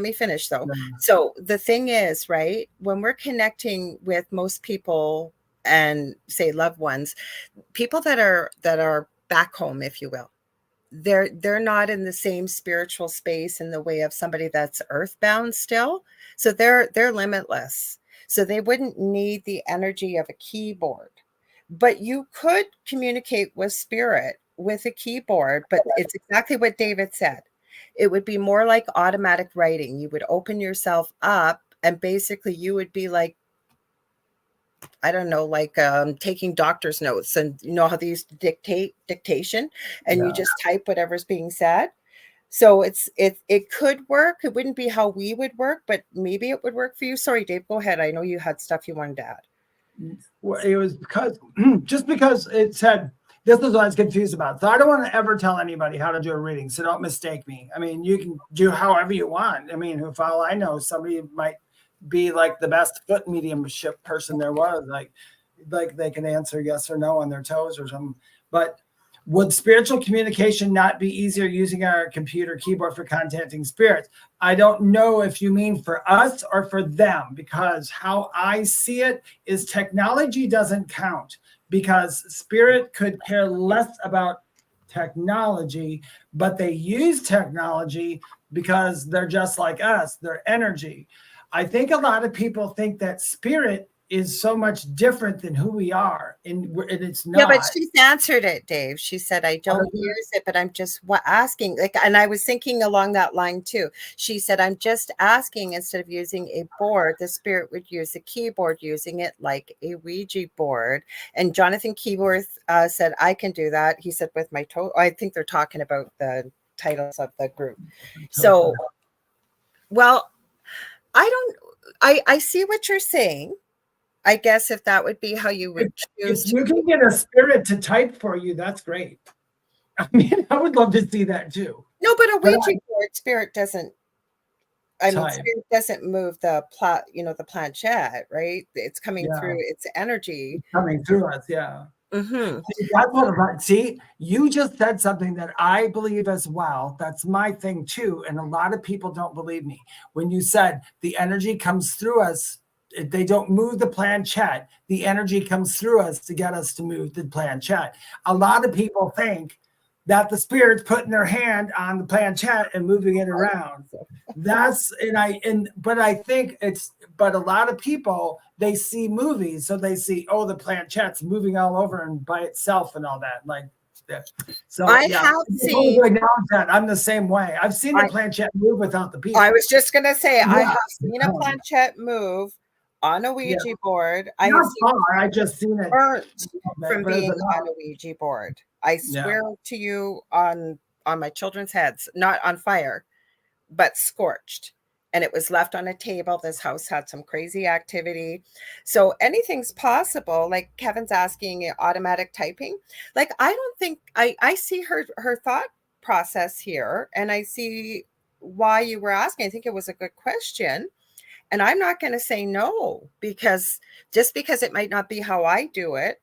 me finish though. Yeah. So the thing is, right, when we're connecting with most people and say loved ones, people that are back home, if you will, they're not in the same spiritual space in the way of somebody that's earthbound still. So they're limitless. So they wouldn't need the energy of a keyboard. But you could communicate with spirit with a keyboard, but it's exactly what David said. It would be more like automatic writing. You would open yourself up and basically you would be like, I don't know, like taking doctor's notes, and you know how they used to dictation, and you just type whatever's being said. So it could work. It wouldn't be how we would work, but maybe it would work for you. Sorry, Dave, go ahead. I know you had stuff you wanted to add. Well, it was because just because it said, this is what I was confused about. So I don't want to ever tell anybody how to do a reading. So don't mistake me. I mean, you can do however you want. I mean, if all I know, somebody might be like the best foot mediumship person there was, like they can answer yes or no on their toes or something. But would spiritual communication not be easier using our computer keyboard for contacting spirits? I don't know if you mean for us or for them, because how I see it is technology doesn't count, because spirit could care less about technology, but they use technology because they're just like us, they're energy. I think a lot of people think that spirit is so much different than who we are, and it's not. Yeah, but she's answered it, Dave. She said, I don't use it, but I'm just asking. Like, and I was thinking along that line too. She said, I'm just asking, instead of using a board, the spirit would use a keyboard, using it like a Ouija board. And Jonathan Keyworth said, I can do that. He said, with my toe. I think they're talking about the titles of the group. So, well, I see what you're saying. I guess if that would be how you would choose. If you can get a spirit to type for you, that's great. I mean, I would love to see that too. No, but a Ouija board, spirit doesn't. I mean, Type. spirit doesn't move the the planchette, right? It's coming through. It's energy coming through us. Yeah. Mm-hmm. That's what see, you just said something that I believe as well. That's my thing too. And a lot of people don't believe me. When you said the energy comes through us, they don't move the planchette. The energy comes through us to get us to move the planchette. A lot of people think that the spirit's putting their hand on the planchette and moving it around. But I think but a lot of people, they see movies, so they see, oh, the planchette's moving all over and by itself and all that. Like that. So I have seen that. I'm the same way. I've seen the planchette move without the people. I was just gonna say, I have seen a planchette move on a Ouija board. I just seen it burnt from being on a Ouija board. I swear to you, on my children's heads, not on fire, but scorched. And it was left on a table. This house had some crazy activity. So anything's possible. Like Kevin's asking, automatic typing. Like, I don't think, I see her thought process here, and I see why you were asking. I think it was a good question. And I'm not going to say no, because just because it might not be how I do it,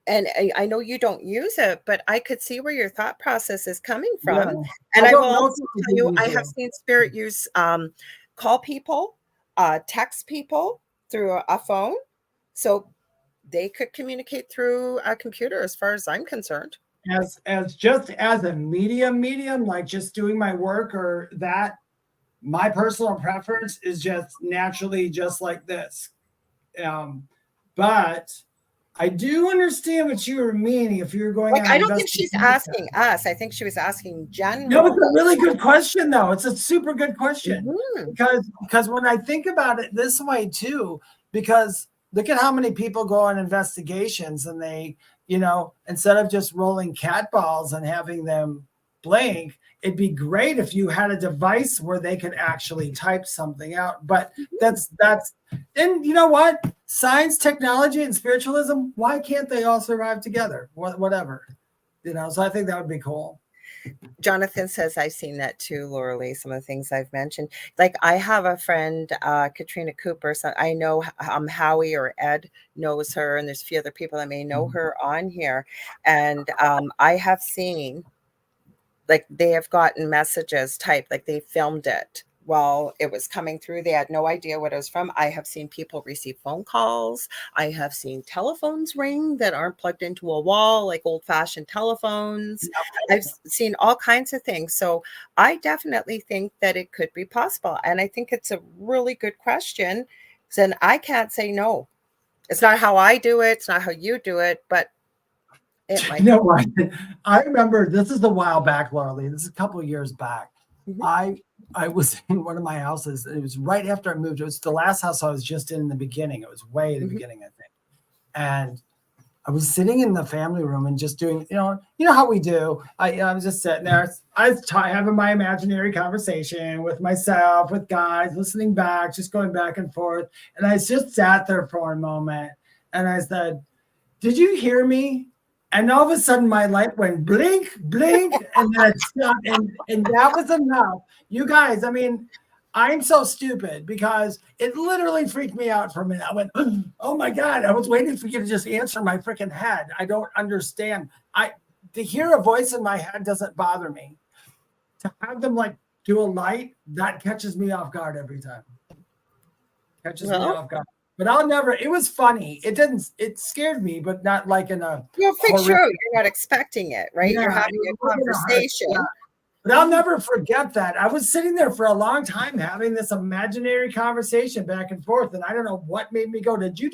and I know you don't use it, but I could see where your thought process is coming from. Yeah. And I will also tell you, I have seen spirit use call people, text people through a phone. So they could communicate through a computer, as far as I'm concerned. As just as a medium, like just doing my work or that, my personal preference is just naturally just like this. But I do understand what you were meaning. If you were going, like, I don't think she's asking us. I think she was asking general. No, it's a really good question, though. It's a super good question. Mm-hmm. Because when I think about it this way too, because look at how many people go on investigations and they instead of just rolling cat balls and having them blink, it'd be great if you had a device where they could actually type something out. But that's and you know what? Science, technology, and spiritualism, why can't they all survive together? Whatever. So I think that would be cool. Jonathan says, I've seen that too, Lorilei, some of the things I've mentioned. Like I have a friend, Katrina Cooper. So I know Howie or Ed knows her, and there's a few other people that may know her on here. And I have seen, like, they have gotten messages typed, like they filmed it while it was coming through. They had no idea what it was from. I have seen people receive phone calls. I have seen telephones ring that aren't plugged into a wall, like old-fashioned telephones. I've seen all kinds of things. So I definitely think that it could be possible. And I think it's a really good question. Then I can't say no. It's not how I do it. It's not how you do it, but it might. You know what? I remember, this is a while back, Lorilei. This is a couple of years back. Mm-hmm. I was in one of my houses. It was right after I moved. It was the last house I was just in the beginning. It was way at the beginning, I think. And I was sitting in the family room and just doing, you know how we do. I was just sitting there. I was having my imaginary conversation with myself, with guys, listening back, just going back and forth. And I just sat there for a moment and I said, "Did you hear me?" And all of a sudden my light went blink, blink, and then it stopped. And that was enough. You guys, I mean, I'm so stupid because it literally freaked me out for a minute. I went, oh my God, I was waiting for you to just answer my freaking head. I don't understand. To hear a voice in my head doesn't bother me. To have them like do a light, that catches me off guard every time. Catches me off guard. But I'll never, it was funny. It scared me, but not like in a. Well, for sure. You're not expecting it, right? Yeah, you're having a conversation. Yeah. But I'll never forget that. I was sitting there for a long time having this imaginary conversation back and forth. And I don't know what made me go, did you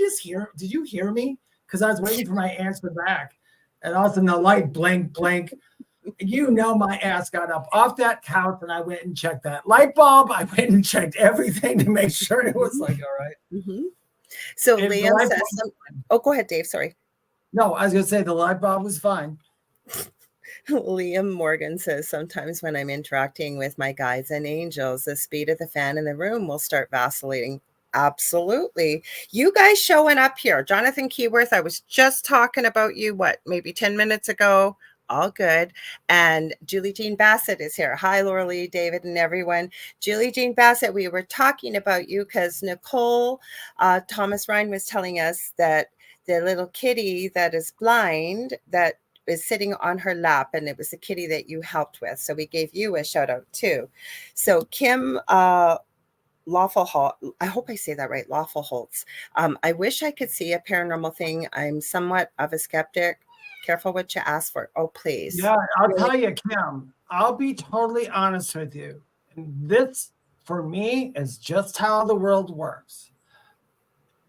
hear me? Because I was waiting for my answer back. And all of a sudden the light blink. My ass got up off that couch and I went and checked that light bulb. I went and checked everything to make sure it was like, all right. Mm-hmm. So Liam says, go ahead, Dave. Sorry. No, I was going to say the light bulb was fine. Liam Morgan says, sometimes when I'm interacting with my guides and angels, the speed of the fan in the room will start vacillating. Absolutely. You guys showing up here. Jonathan Keyworth, I was just talking about you, maybe 10 minutes ago. All good. And Julie Jean Bassett is here. Hi, Lorilei, David, and everyone. Julie Jean Bassett, we were talking about you because Nicole Thomas Ryan was telling us that the little kitty that is blind that is sitting on her lap, and it was the kitty that you helped with. So we gave you a shout out too. So Kim Lawful, I hope I say that right, Lawful Holtz. I wish I could see a paranormal thing. I'm somewhat of a skeptic. Careful what you ask for. Oh, please. Yeah, I'll tell you, Kim, I'll be totally honest with you. This, for me, is just how the world works.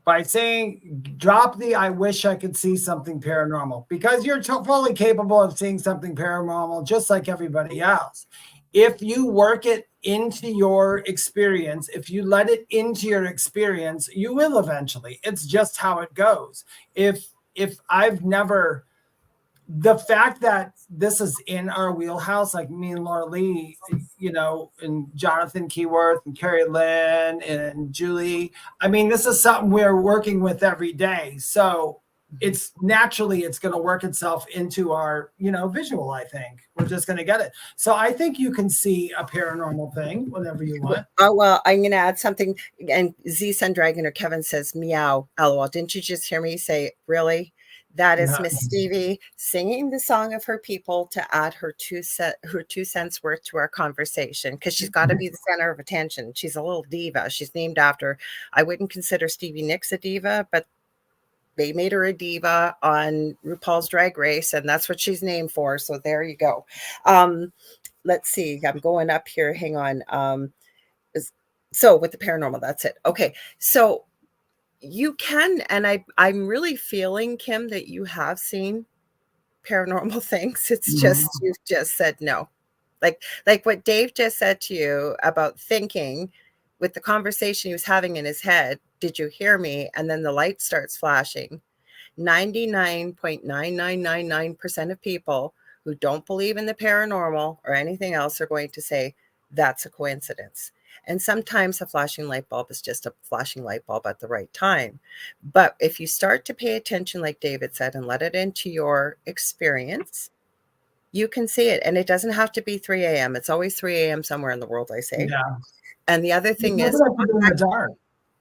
By saying, drop the I wish I could see something paranormal, because you're fully capable of seeing something paranormal just like everybody else. If you work it into your experience, if you let it into your experience, you will eventually. It's just how it goes. If I've never... The fact that this is in our wheelhouse, like me and Lorilei, and Jonathan Keyworth and Carrie Lynn and Julie, I mean, this is something we're working with every day. So it's going to work itself into our, visual, I think. We're just going to get it. So I think you can see a paranormal thing whenever you want. Oh, well, I'm going to add something. And Z Sun Dragon or Kevin says, meow, LOL. Didn't you just hear me say, really? That is Miss Stevie singing the song of her people to add her 2 cents worth to our conversation, because she's got to be the center of attention. She's a little diva. She's named after, I wouldn't consider Stevie Nicks a diva, but they made her a diva on RuPaul's Drag Race, and that's what she's named for. So there you go. Let's see. I'm going up here. Hang on. So with the paranormal, that's it. Okay. So you can, and I'm really feeling, Kim, that you have seen paranormal things. It's just, you've just said no. Like what Dave just said to you about thinking with the conversation he was having in his head, did you hear me? And then the light starts flashing. 99.9999% of people who don't believe in the paranormal or anything else are going to say that's a coincidence. And sometimes a flashing light bulb is just a flashing light bulb at the right time. But if you start to pay attention, like David said, and let it into your experience, you can see it. And it doesn't have to be 3 a.m. It's always 3 a.m. somewhere in the world, I say. Yeah. And the other You thing never is, have to do in the dark.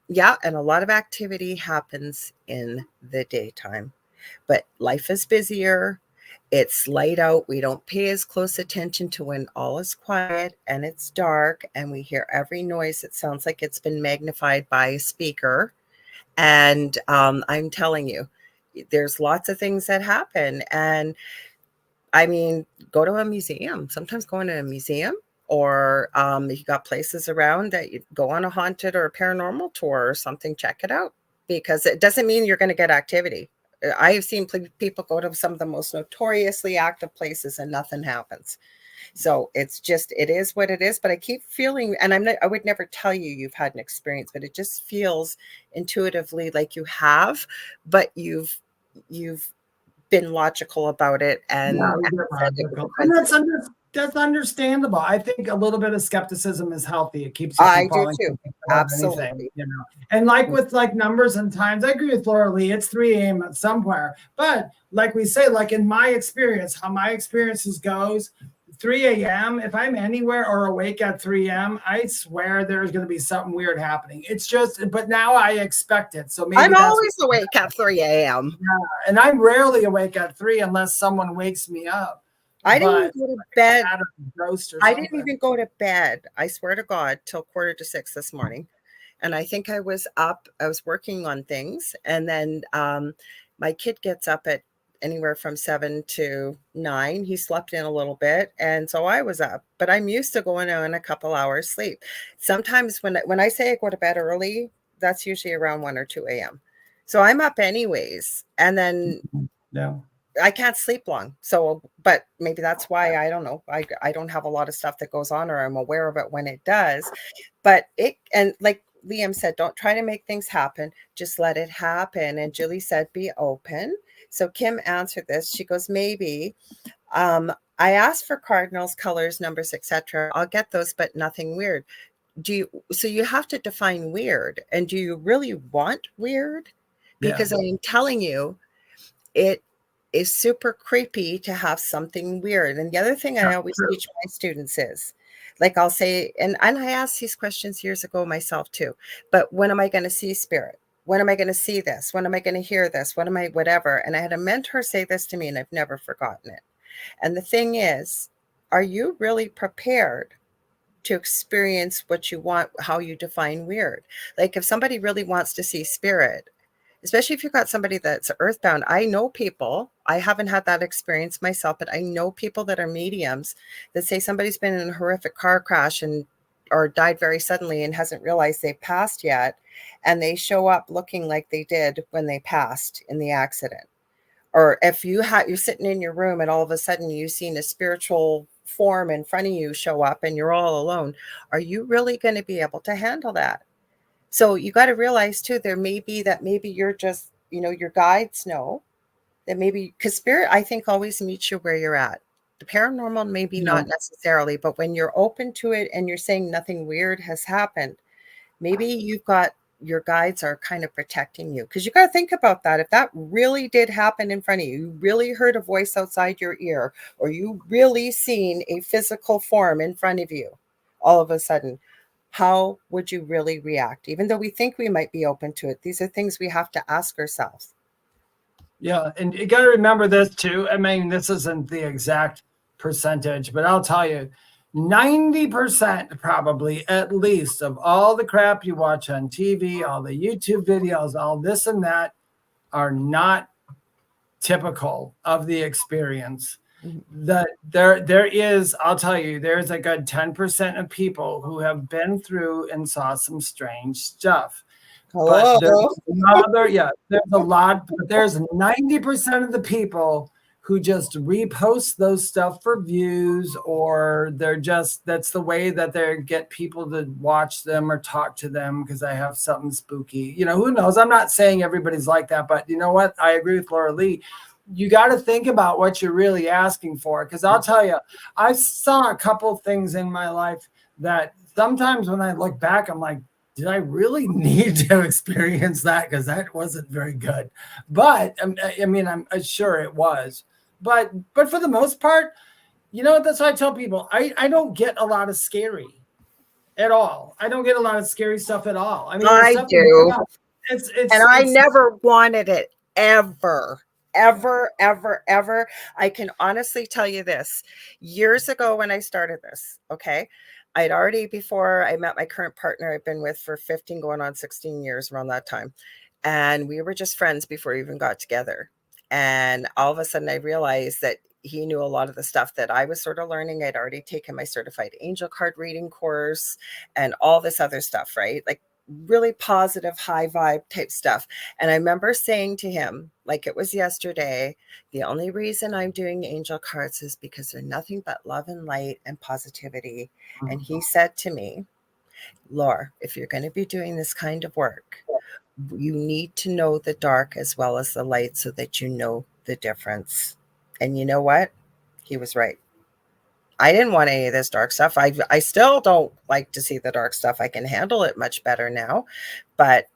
yeah, and a lot of activity happens in the daytime. But life is busier. It's light out. We don't pay as close attention to when all is quiet and it's dark and we hear every noise. It sounds like it's been magnified by a speaker. And I'm telling you, there's lots of things that happen. And I mean, go to a museum. Sometimes going to a museum, or if you got places around that you go on a haunted or a paranormal tour or something, check it out, because it doesn't mean you're going to get activity. I have seen people go to some of the most notoriously active places and nothing happens. So it's just, it is what it is. But I keep feeling, and I would never tell you you've had an experience, but it just feels intuitively like you have, but you've been logical about it. And, Yeah, and that's understandable. I think a little bit of skepticism is healthy. It keeps you from I do falling too. Absolutely. anything, you know. And like with like numbers and times, I agree with Lorilei. It's 3 a.m. somewhere. But like we say, like in my experience, how my experiences goes, 3 a.m., if I'm anywhere or awake at 3 a.m., I swear there's going to be something weird happening. It's just, but now I expect it. So maybe I'm always awake at 3 a.m. Yeah, and I'm rarely awake at 3 unless someone wakes me up. I didn't even go to bed. I didn't even go to bed, I swear to God, till 5:45 this morning. And I think I was up, I was working on things. And then my kid gets up at anywhere from 7 to 9. He slept in a little bit. And so I was up, but I'm used to going on a couple hours sleep. Sometimes when I say I go to bed early, that's usually around 1 or 2 a.m. So I'm up anyways. And then I can't sleep long. So, but maybe that's why, I don't know. I don't have a lot of stuff that goes on, or I'm aware of it when it does. But and like Liam said, don't try to make things happen. Just let it happen. And Julie said, be open. So Kim answered this. She goes, maybe. I asked for cardinals, colors, numbers, etc. I'll get those, but nothing weird. So you have to define weird. And do you really want weird? Because I'm telling you, it is super creepy to have something weird. And the other thing I always teach my students is, like I'll say, and I asked these questions years ago myself too, but when am I going to see spirit? When am I going to see this? When am I going to hear this? When am I whatever? And I had a mentor say this to me, and I've never forgotten it. And the thing is, are you really prepared to experience what you want, how you define weird? Like if somebody really wants to see spirit, especially if you've got somebody that's earthbound. I know people, I haven't had that experience myself, but I know people that are mediums that say somebody's been in a horrific car crash or died very suddenly and hasn't realized they've passed yet. And they show up looking like they did when they passed in the accident. Or if you're sitting in your room and all of a sudden you've seen a spiritual form in front of you show up and you're all alone, are you really going to be able to handle that? So you got to realize too, maybe you're just, your guides know that maybe, because spirit, I think, always meets you where you're at. The paranormal, maybe not necessarily, but when you're open to it and you're saying nothing weird has happened, maybe your guides are kind of protecting you. Because you got to think about that. If that really did happen in front of you, you really heard a voice outside your ear, or you really seen a physical form in front of you, all of a sudden, how would you really react? Even though we think we might be open to it, these are things we have to ask ourselves. Yeah, and you got to remember this too. I mean, this isn't the exact percentage, but I'll tell you, 90% probably at least of all the crap you watch on TV, all the YouTube videos, all this and that are not typical of the experience. That there is, I'll tell you, there's a good 10% of people who have been through and saw some strange stuff. Hello. But there's a lot, but there's 90% of the people who just repost those stuff for views, or that's the way that they get people to watch them or talk to them because I have something spooky. Who knows? I'm not saying everybody's like that, but you know what? I agree with Lorilei. You got to think about what you're really asking for. Because I'll tell you, I saw a couple things in my life that sometimes when I look back, I'm like, did I really need to experience that? Because that wasn't very good. But I mean, I'm sure it was. But for the most part, that's why I tell people, I don't get a lot of scary at all. I don't get a lot of scary stuff at all. I mean, I do. And I never wanted it ever. Ever. I can honestly tell you this. Years ago when I started this, okay, I'd already, before I met my current partner, I've been with for 15 going on 16 years around that time. And we were just friends before we even got together. And all of a sudden I realized that he knew a lot of the stuff that I was sort of learning. I'd already taken my certified angel card reading course and all this other stuff, right? Like really positive, high vibe type stuff. And I remember saying to him, like it was yesterday, the only reason I'm doing angel cards is because they're nothing but love and light and positivity. Mm-hmm. And he said to me, Laura, if you're going to be doing this kind of work, you need to know the dark as well as the light so that you know the difference. And you know what? He was right. I didn't want any of this dark stuff. I still don't like to see the dark stuff. I can handle it much better now, but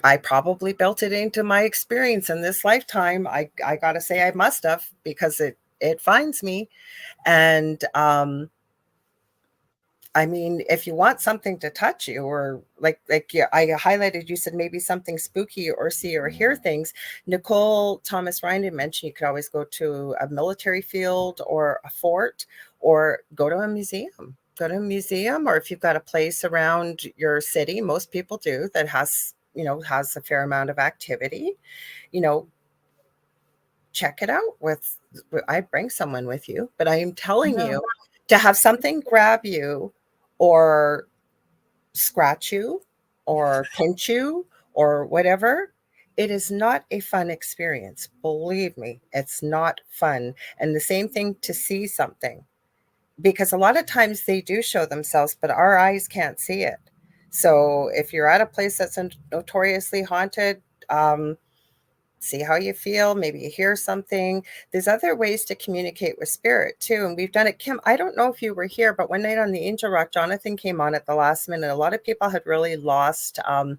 I probably built it into my experience in this lifetime. I got to say I must have, because it finds me. And, I mean, if you want something to touch you, or like yeah, I highlighted, you said maybe something spooky or see or hear things. Nicole Thomas Ryan mentioned you could always go to a military field or a fort, or go to a museum. Go to a museum, or if you've got a place around your city, most people do, that has a fair amount of activity, check it out with, I bring someone with you, but I am telling you to have something grab you or scratch you or pinch you or whatever. It is not a fun experience. Believe me, it's not fun. And the same thing to see something, because a lot of times they do show themselves, but our eyes can't see it. So if you're at a place that's notoriously haunted, see how you feel. Maybe you hear something. There's other ways to communicate with spirit too. And we've done it. Kim, I don't know if you were here, but one night on the Angel Rock, Jonathan came on at the last minute. A lot of people had really lost a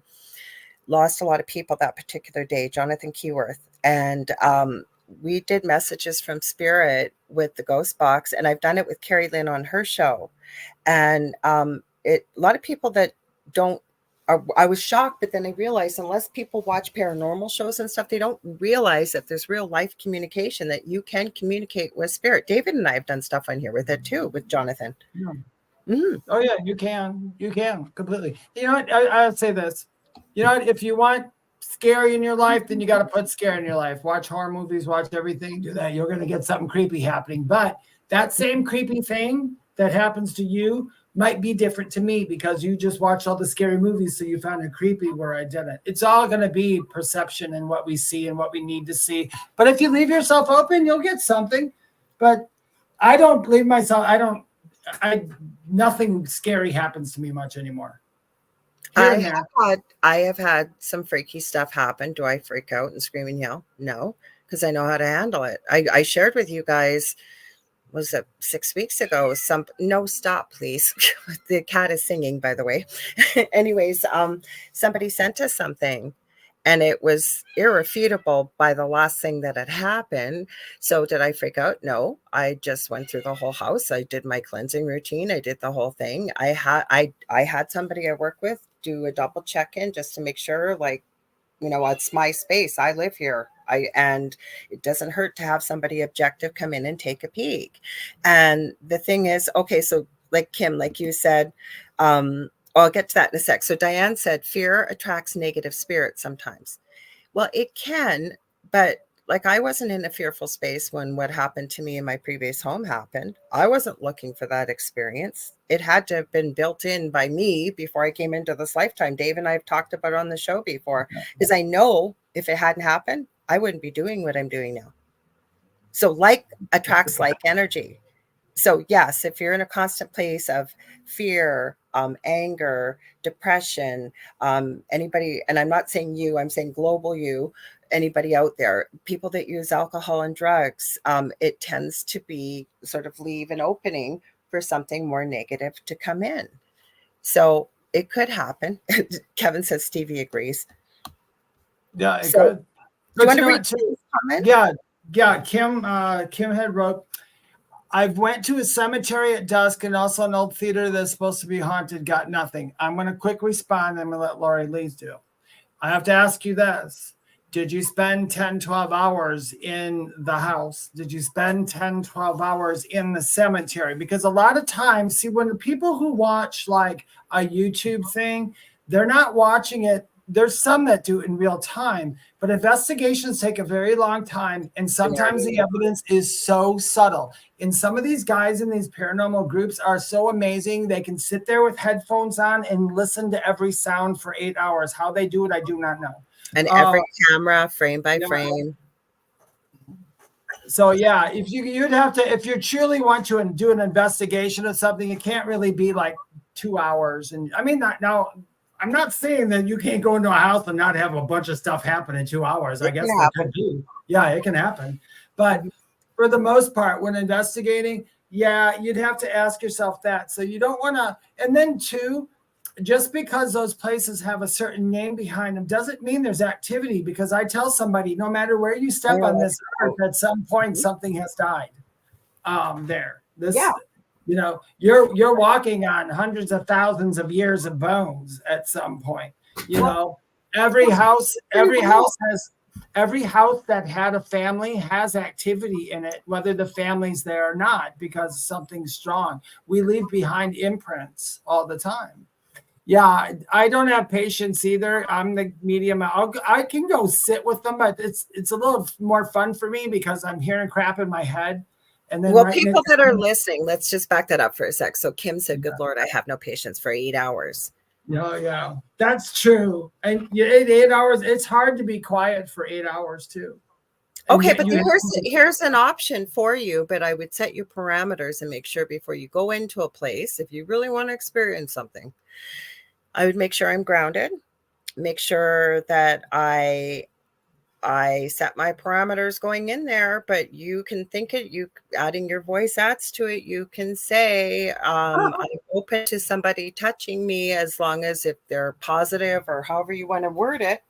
lot of people that particular day, Jonathan Keyworth. And we did messages from spirit with the ghost box. And I've done it with Carrie Lynn on her show. And a lot of people that don't, I was shocked, but then I realized unless people watch paranormal shows and stuff, they don't realize that there's real life communication, that you can communicate with spirit. David and I have done stuff on here with it too, with Jonathan. Yeah. Mm-hmm. Oh yeah, you can completely. You know what? I would say this. You know what? If you want scary in your life, then you got to put scare in your life. Watch horror movies, watch everything, do that. You're going to get something creepy happening. But that same creepy thing that happens to you might be different to me because you just watched all the scary movies, so you found it creepy where I didn't. It's all going to be perception and what we see and what we need to see. But if you leave yourself open, you'll get something. But I don't leave myself. Nothing scary happens to me much anymore. I have had some freaky stuff happen. Do I freak out and scream and yell? No, because I know how to handle it. I shared with you guys, was it 6 weeks ago? No, stop, please. The cat is singing, by the way. Anyways, somebody sent us something, and it was irrefutable by the last thing that had happened. So did I freak out? No, I just went through the whole house. I did my cleansing routine. I did the whole thing. I had somebody I work with do a double check-in just to make sure, like, it's my space. I live here. And it doesn't hurt to have somebody objective come in and take a peek. And the thing is, okay, so like Kim, like you said, I'll get to that in a sec. So Diane said, fear attracts negative spirits sometimes. Well, it can, but like I wasn't in a fearful space when what happened to me in my previous home happened. I wasn't looking for that experience. It had to have been built in by me before I came into this lifetime. Dave and I have talked about it on the show before, because I know if it hadn't happened, I wouldn't be doing what I'm doing now. So like attracts like energy. So yes, if you're in a constant place of fear, anger, depression, anybody, and I'm not saying you, I'm saying global you, anybody out there, people that use alcohol and drugs, it tends to be sort of leave an opening for something more negative to come in. So it could happen. Kevin says Stevie agrees. Yeah, it So could. do you want to to know read it too. Kim's comment? Yeah. Kim had wrote, I've went to a cemetery at dusk and also an old theater that's supposed to be haunted, got nothing. I'm going to quick respond. I'm going to let Lorilei do. I have to ask you this. Did you spend 10, 12 hours in the house? Did you spend 10, 12 hours in the cemetery? Because a lot of times, see, when the people who watch like a YouTube thing, they're not watching it. There's some that do it in real time, but investigations take a very long time. And sometimes the evidence is so subtle. And some of these guys in these paranormal groups are so amazing. They can sit there with headphones on and listen to every sound for 8 hours. How they do it, I do not know. And every camera, frame by frame. So yeah, if you'd have to, if you truly want to do an investigation of something, it can't really be like 2 hours. And I mean, now I'm not saying that you can't go into a house and not have a bunch of stuff happen in 2 hours. I guess that could be. Yeah, it can happen. But for the most part, when investigating, yeah, you'd have to ask yourself that. So you don't want to, and then two, just because those places have a certain name behind them doesn't mean there's activity, because I tell somebody, no matter where you step on this earth, at some point something has died there. You know, you're walking on hundreds of thousands of years of bones at some point. You know, every house that had a family has activity in it, whether the family's there or not, because something's strong. We leave behind imprints all the time. Yeah, I don't have patience either. I'm the medium. I can go sit with them, but it's a little more fun for me because I'm hearing crap in my head. And then people that are listening, let's just back that up for a sec. So Kim said, good Lord, I have no patience for 8 hours. Yeah, that's true. And 8 hours, it's hard to be quiet for 8 hours too. Okay, but here's an option for you, but I would set your parameters and make sure before you go into a place, if you really want to experience something, I would make sure I'm grounded, make sure that I set my parameters going in there, but you can think it, you adding your voice adds to it. You can say, I'm open to somebody touching me, as long as if they're positive or however you want to word it,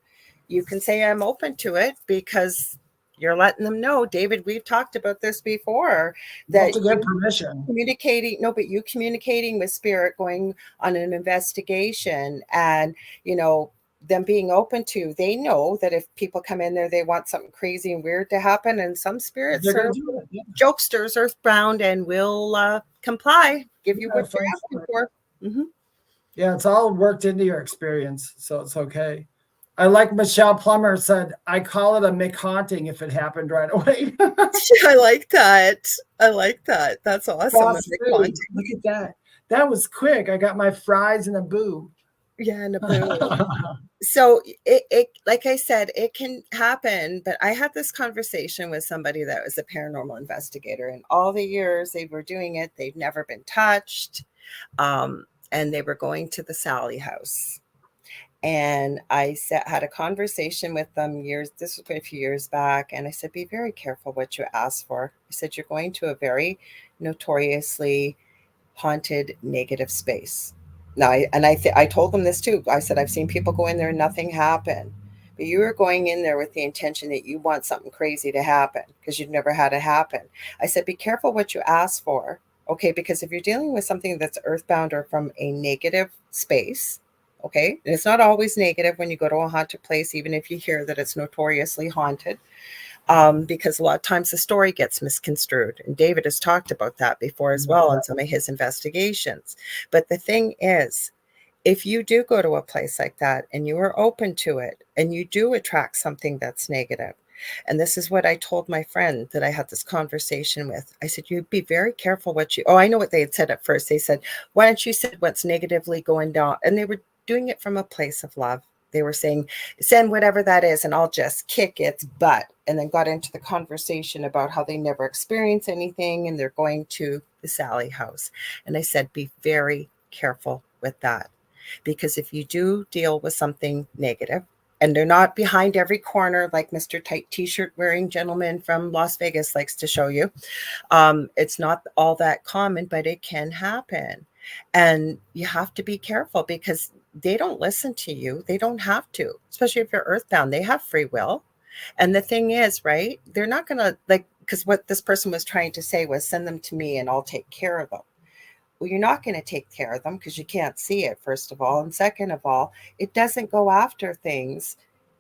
you can say I'm open to it, because you're letting them know, David, we've talked about this before, that you get permission. You communicating with spirit, going on an investigation, and, you know, them being open to, they know that if people come in there, they want something crazy and weird to happen. And some spirits are jokesters, earthbound, and will comply, give you what you're asking for. Mm-hmm. Yeah, it's all worked into your experience, so it's okay. I like Michelle Plummer said, I call it a McHaunting if it happened right away. I like that. That's awesome. Look at that. That was quick. I got my fries and a boo. Yeah, and a boo. So it like I said, it can happen. But I had this conversation with somebody that was a paranormal investigator, and all the years they were doing it, they've never been touched. And they were going to the Sally house. And I had a conversation with them this was a few years back. And I said, be very careful what you ask for. I said, you're going to a very notoriously haunted, negative space. Now, I told them this too. I said, I've seen people go in there and nothing happened. But you were going in there with the intention that you want something crazy to happen, because you've never had it happen. I said, be careful what you ask for. Okay, because if you're dealing with something that's earthbound or from a negative space, okay, and it's not always negative when you go to a haunted place, even if you hear that it's notoriously haunted, because a lot of times the story gets misconstrued. And David has talked about that before as well in some of his investigations. But the thing is, if you do go to a place like that and you are open to it and you do attract something that's negative, and this is what I told my friend that I had this conversation with. I said, you'd be very careful what you, I know what they had said at first. They said, why don't you say what's negatively going down? And they were doing it from a place of love. They were saying, send whatever that is and I'll just kick its butt. And then got into the conversation about how they never experience anything and they're going to the Sally house. And I said, be very careful with that. Because if you do deal with something negative, and they're not behind every corner like Mr. Tight T-shirt wearing gentleman from Las Vegas likes to show you. It's not all that common, but it can happen. And you have to be careful because they don't listen to you. They don't have to, especially if you're earthbound. They have free will. And the thing is, right, they're not going to because what this person was trying to say was send them to me and I'll take care of them. Well, you're not going to take care of them because you can't see it, first of all. And second of all, it doesn't go after things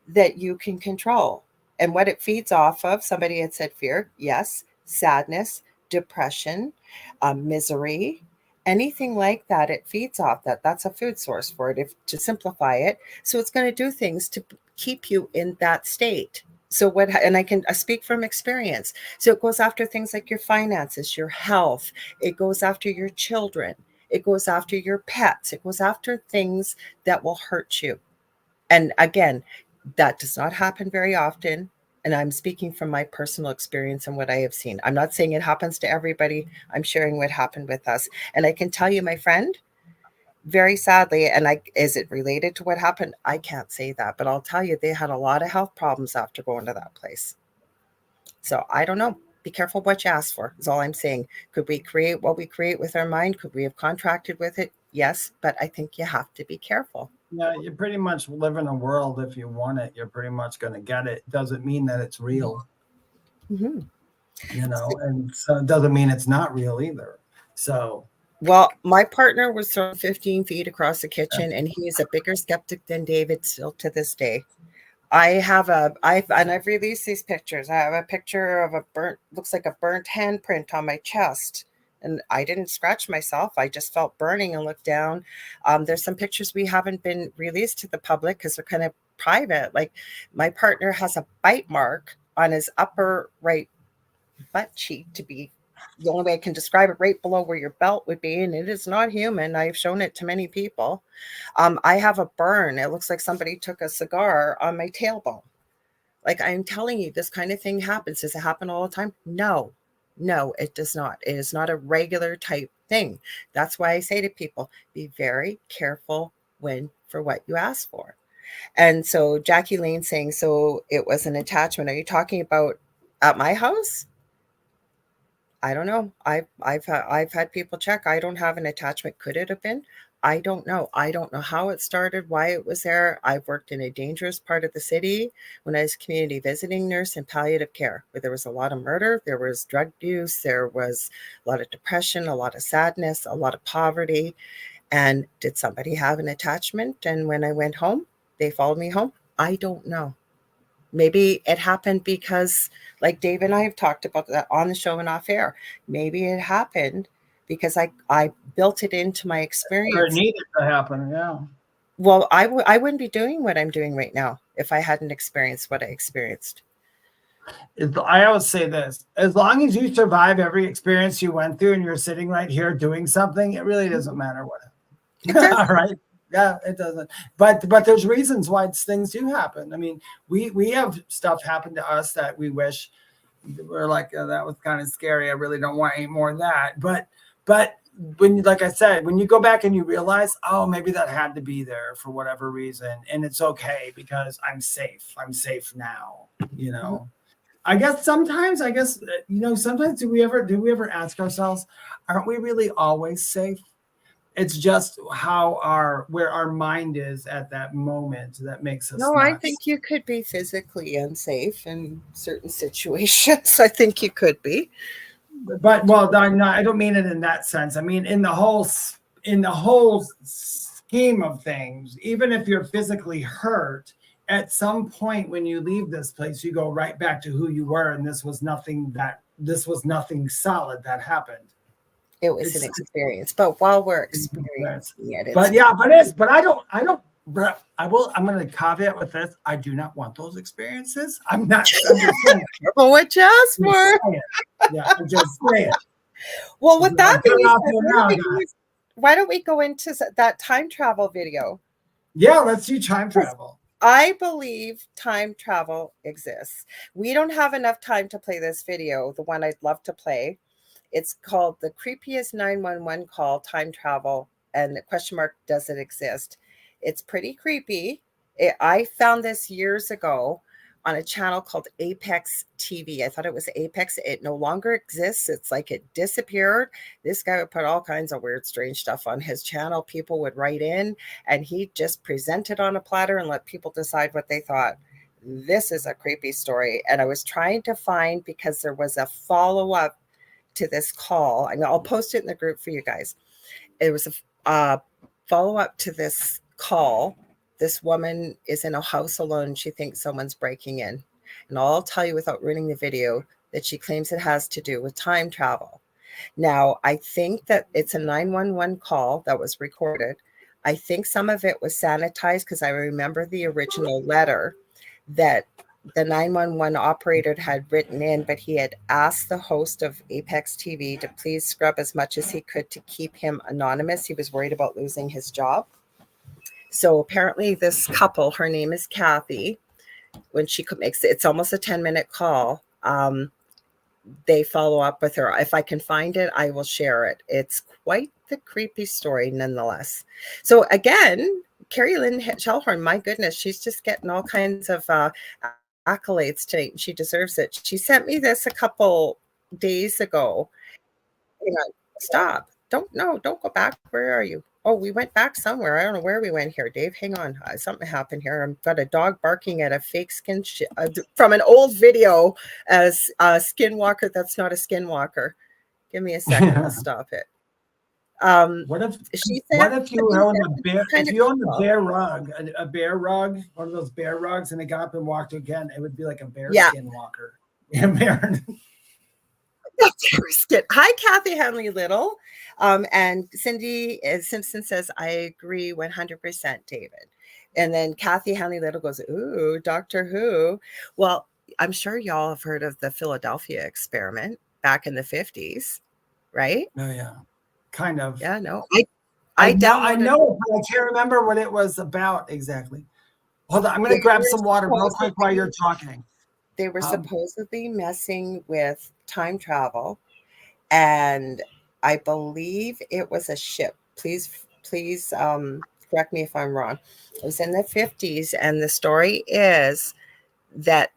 that you can control. And what it feeds off of, somebody had said fear, yes, sadness, depression, misery, anything like that, it feeds off that. That's a food source for it, to simplify it. So it's going to do things to keep you in that state. So and I speak from experience. So it goes after things like your finances, your health. It goes after your children. It goes after your pets. It goes after things that will hurt you. And again, that does not happen very often. And I'm speaking from my personal experience and what I have seen. I'm not saying it happens to everybody. I'm sharing what happened with us. And I can tell you, my friend, very sadly, and is it related to what happened? I can't say that, but I'll tell you, they had a lot of health problems after going to that place. So I don't know. Be careful what you ask for, is all I'm saying. Could we create what we create with our mind? Could we have contracted with it? Yes, but I think you have to be careful. Yeah, you pretty much live in a world. If you want it, you're pretty much going to get it. Doesn't mean that it's real. Mm-hmm. And so it doesn't mean it's not real either. So. Well, my partner was thrown 15 feet across the kitchen, and he is a bigger skeptic than David still to this day. I've released these pictures. I have a picture of looks like a burnt handprint on my chest. And I didn't scratch myself. I just felt burning and looked down. There's some pictures we haven't been released to the public because they're kind of private. Like my partner has a bite mark on his upper right butt cheek, to be the only way I can describe it, right below where your belt would be. And it is not human. I've shown it to many people. I have a burn. It looks like somebody took a cigar on my tailbone. Like, I'm telling you, this kind of thing happens. Does it happen all the time? No, it does not. It is not a regular type thing. That's why I say to people, be very careful for what you ask for. And so Jackie Lane saying, so it was an attachment. Are you talking about at my house? I don't know. I've had people check. I don't have an attachment. Could it have been? I don't know. I don't know how it started, why it was there. I've worked in a dangerous part of the city when I was a community visiting nurse in palliative care, where there was a lot of murder, there was drug use, there was a lot of depression, a lot of sadness, a lot of poverty. And did somebody have an attachment? And when I went home, they followed me home? I don't know. Maybe it happened because, like Dave and I have talked about that on the show and off air, maybe it happened because I built it into my experience. Or it needed to happen, yeah. Well, I wouldn't be doing what I'm doing right now if I hadn't experienced what I experienced. I always say this, as long as you survive every experience you went through and you're sitting right here doing something, it really doesn't matter what. All right. Yeah, it doesn't. But there's reasons why things do happen. I mean, we have stuff happen to us that we wish we're like, that was kind of scary. I really don't want any more of that. But when, like I said, when you go back and you realize, oh, maybe that had to be there for whatever reason, and it's okay because I'm safe. I'm safe now. I guess sometimes, sometimes do we ever ask ourselves, aren't we really always safe? It's just where our mind is at that moment that makes us. No, nuts. I think you could be physically unsafe in certain situations. I think you could be. But I don't mean it in that sense. I mean in the whole scheme of things. Even if you're physically hurt, at some point when you leave this place, you go right back to who you were, and this was nothing solid that happened. It was an experience, but while we're experiencing it, I'm going to caveat with this. I do not want those experiences. I'm not understanding. Well, what you asked for? Yeah, I'm just saying. Well, with that being said, why don't we go into that time travel video? Yeah, let's do time travel. I believe time travel exists. We don't have enough time to play this video, the one I'd love to play. It's called The Creepiest 911 Call Time Travel, and the question mark, does it exist? It's pretty creepy. I found this years ago on a channel called Apex TV. I thought it was Apex. It no longer exists. It's like it disappeared. This guy would put all kinds of weird, strange stuff on his channel. People would write in, and he just presented on a platter and let people decide what they thought. This is a creepy story. And I was trying to find, because there was a follow-up to this call. I mean, I'll post it in the group for you guys. It was a follow-up to this call. This woman is in a house alone. She thinks someone's breaking in. And I'll tell you without ruining the video that she claims it has to do with time travel. Now, I think that it's a 911 call that was recorded. I think some of it was sanitized, because I remember the original letter that the 911 operator had written in, but he had asked the host of Apex TV to please scrub as much as he could to keep him anonymous. He was worried about losing his job. So apparently this couple, her name is Kathy, when she makes it, it's almost a 10-minute call. They follow up with her. If I can find it, I will share it. It's quite the creepy story nonetheless. So again, Carrie Lynn Shellhorn, my goodness, she's just getting all kinds of accolades today. She deserves it. She sent me this a couple days ago. Stop. Don't go back. Where are you? Oh, we went back somewhere. I don't know where we went here, Dave. Hang on. Something happened here. I've got a dog barking at a fake from an old video as a skinwalker. That's not a skinwalker. Give me a second. I'll stop it. What if you own a bear? If you own a bear rug, a bear rug, one of those bear rugs, and it got up and walked again, it would be like a bear skinwalker. Hi, Kathy Henley Little. And Cindy Simpson says, I agree 100%, David. And then Kathy Henley Little goes, ooh, Doctor Who. Well, I'm sure y'all have heard of the Philadelphia experiment back in the 50s, right? Oh, yeah. Kind of. Yeah, no. I know, but I can't remember what it was about exactly. Hold on, I'm going to grab some water real quick while you're talking. They were supposedly messing with time travel, and I believe it was a ship. Please correct me if I'm wrong. It was in the 50s, and the story is that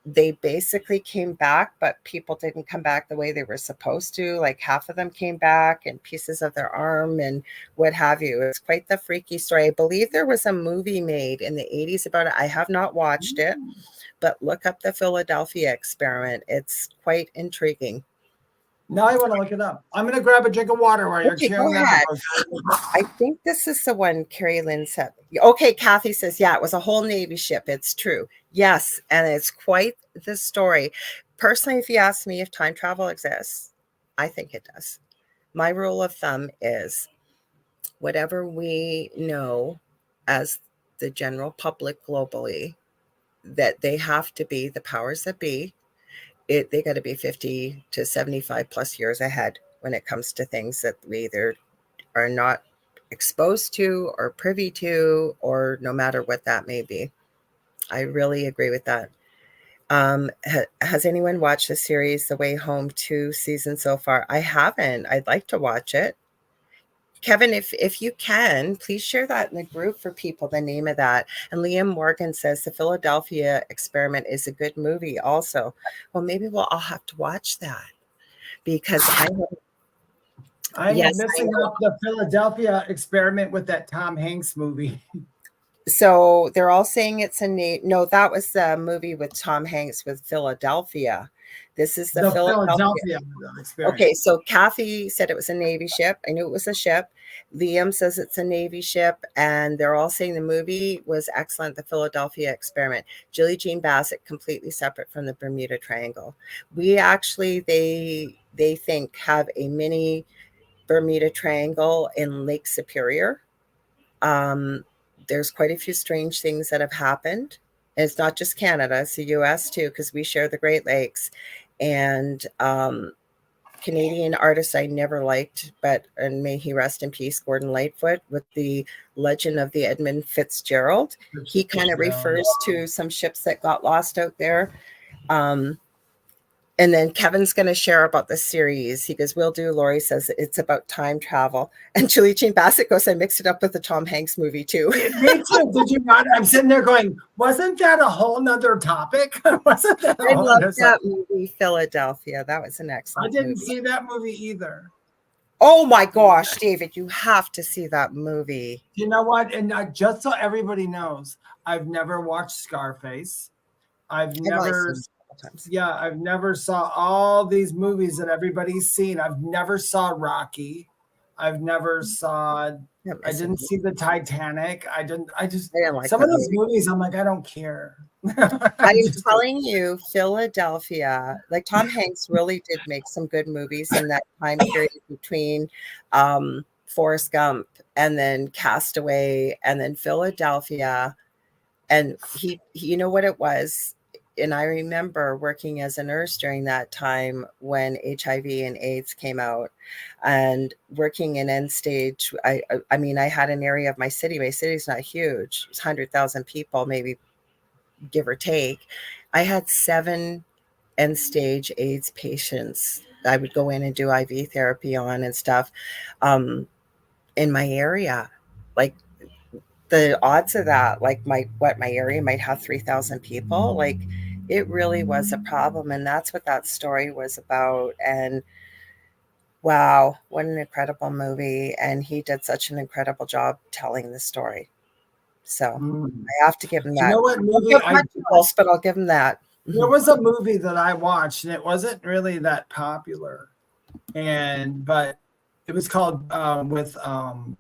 they basically came back, but people didn't come back the way they were supposed to. Like half of them came back and pieces of their arm and what have you. It's quite the freaky story. I believe there was a movie made in the 80s about it. I have not watched it, but look up the Philadelphia experiment. It's quite intriguing. Now I want to look it up. I'm going to grab a drink of water while you're cheering that. I think this is the one Carrie Lynn said. Okay, Kathy says, yeah, it was a whole Navy ship. It's true. Yes, and it's quite the story. Personally, if you ask me if time travel exists, I think it does. My rule of thumb is whatever we know as the general public globally, that they have to be the powers that be. They got to be 50 to 75 plus years ahead when it comes to things that we either are not exposed to or privy to, or no matter what that may be. I really agree with that. Has anyone watched the series The Way Home 2 seasons so far? I haven't. I'd like to watch it. Kevin, if you can, please share that in the group for people, the name of that. And Liam Morgan says the Philadelphia experiment is a good movie also. Well, maybe I'll have to watch that, because I'm missing out the Philadelphia experiment with that Tom Hanks movie. So they're all saying it's no, that was the movie with Tom Hanks with Philadelphia. This is the Philadelphia experiment. Okay, so Kathy said it was a Navy ship. I knew it was a ship. Liam says it's a Navy ship, and they're all saying the movie was excellent, the Philadelphia experiment. Julie Jean Bassett, completely separate from the Bermuda Triangle. We actually, they think, have a mini Bermuda Triangle in Lake Superior. There's quite a few strange things that have happened. And it's not just Canada, it's the US too, because we share the Great Lakes. And Canadian artist I never liked, and may he rest in peace, Gordon Lightfoot, with the Legend of the Edmund Fitzgerald. He kind of refers to some ships that got lost out there. And then Kevin's going to share about the series. He goes, "Will do." Lori says it's about time travel. And Julie Jean Bassett goes, "I mixed it up with the Tom Hanks movie too." Me too. Did you not? I'm sitting there going, wasn't that a whole nother topic? Wasn't that I love that movie, Philadelphia. That was an excellent I didn't movie. see that movie either. Oh my gosh, David, you have to see that movie. You know what? And just so everybody knows, I've never watched Scarface. I've never saw all these movies that everybody's seen. I've never saw Rocky. I've never saw. I didn't see the Titanic. I didn't like some of those movies. I'm like, I don't care. I'm telling you, Philadelphia, like Tom Hanks really did make some good movies in that time period between Forrest Gump and then Castaway and then Philadelphia. And he, you know what it was? And I remember working as a nurse during that time when HIV and AIDS came out, and working in end stage. I mean, I had an area of my city. My city's not huge. It's 100,000 people, maybe give or take. I had 7 end stage AIDS patients I would go in and do IV therapy on and stuff in my area. Like, the odds of that, like my area might have 3,000 people. Like, it really was a problem. And that's what that story was about. And wow, what an incredible movie. And he did such an incredible job telling the story. So I have to give him that. You know what movie? But I'll give him that. There was a movie that I watched, and it wasn't really that popular, but it was called with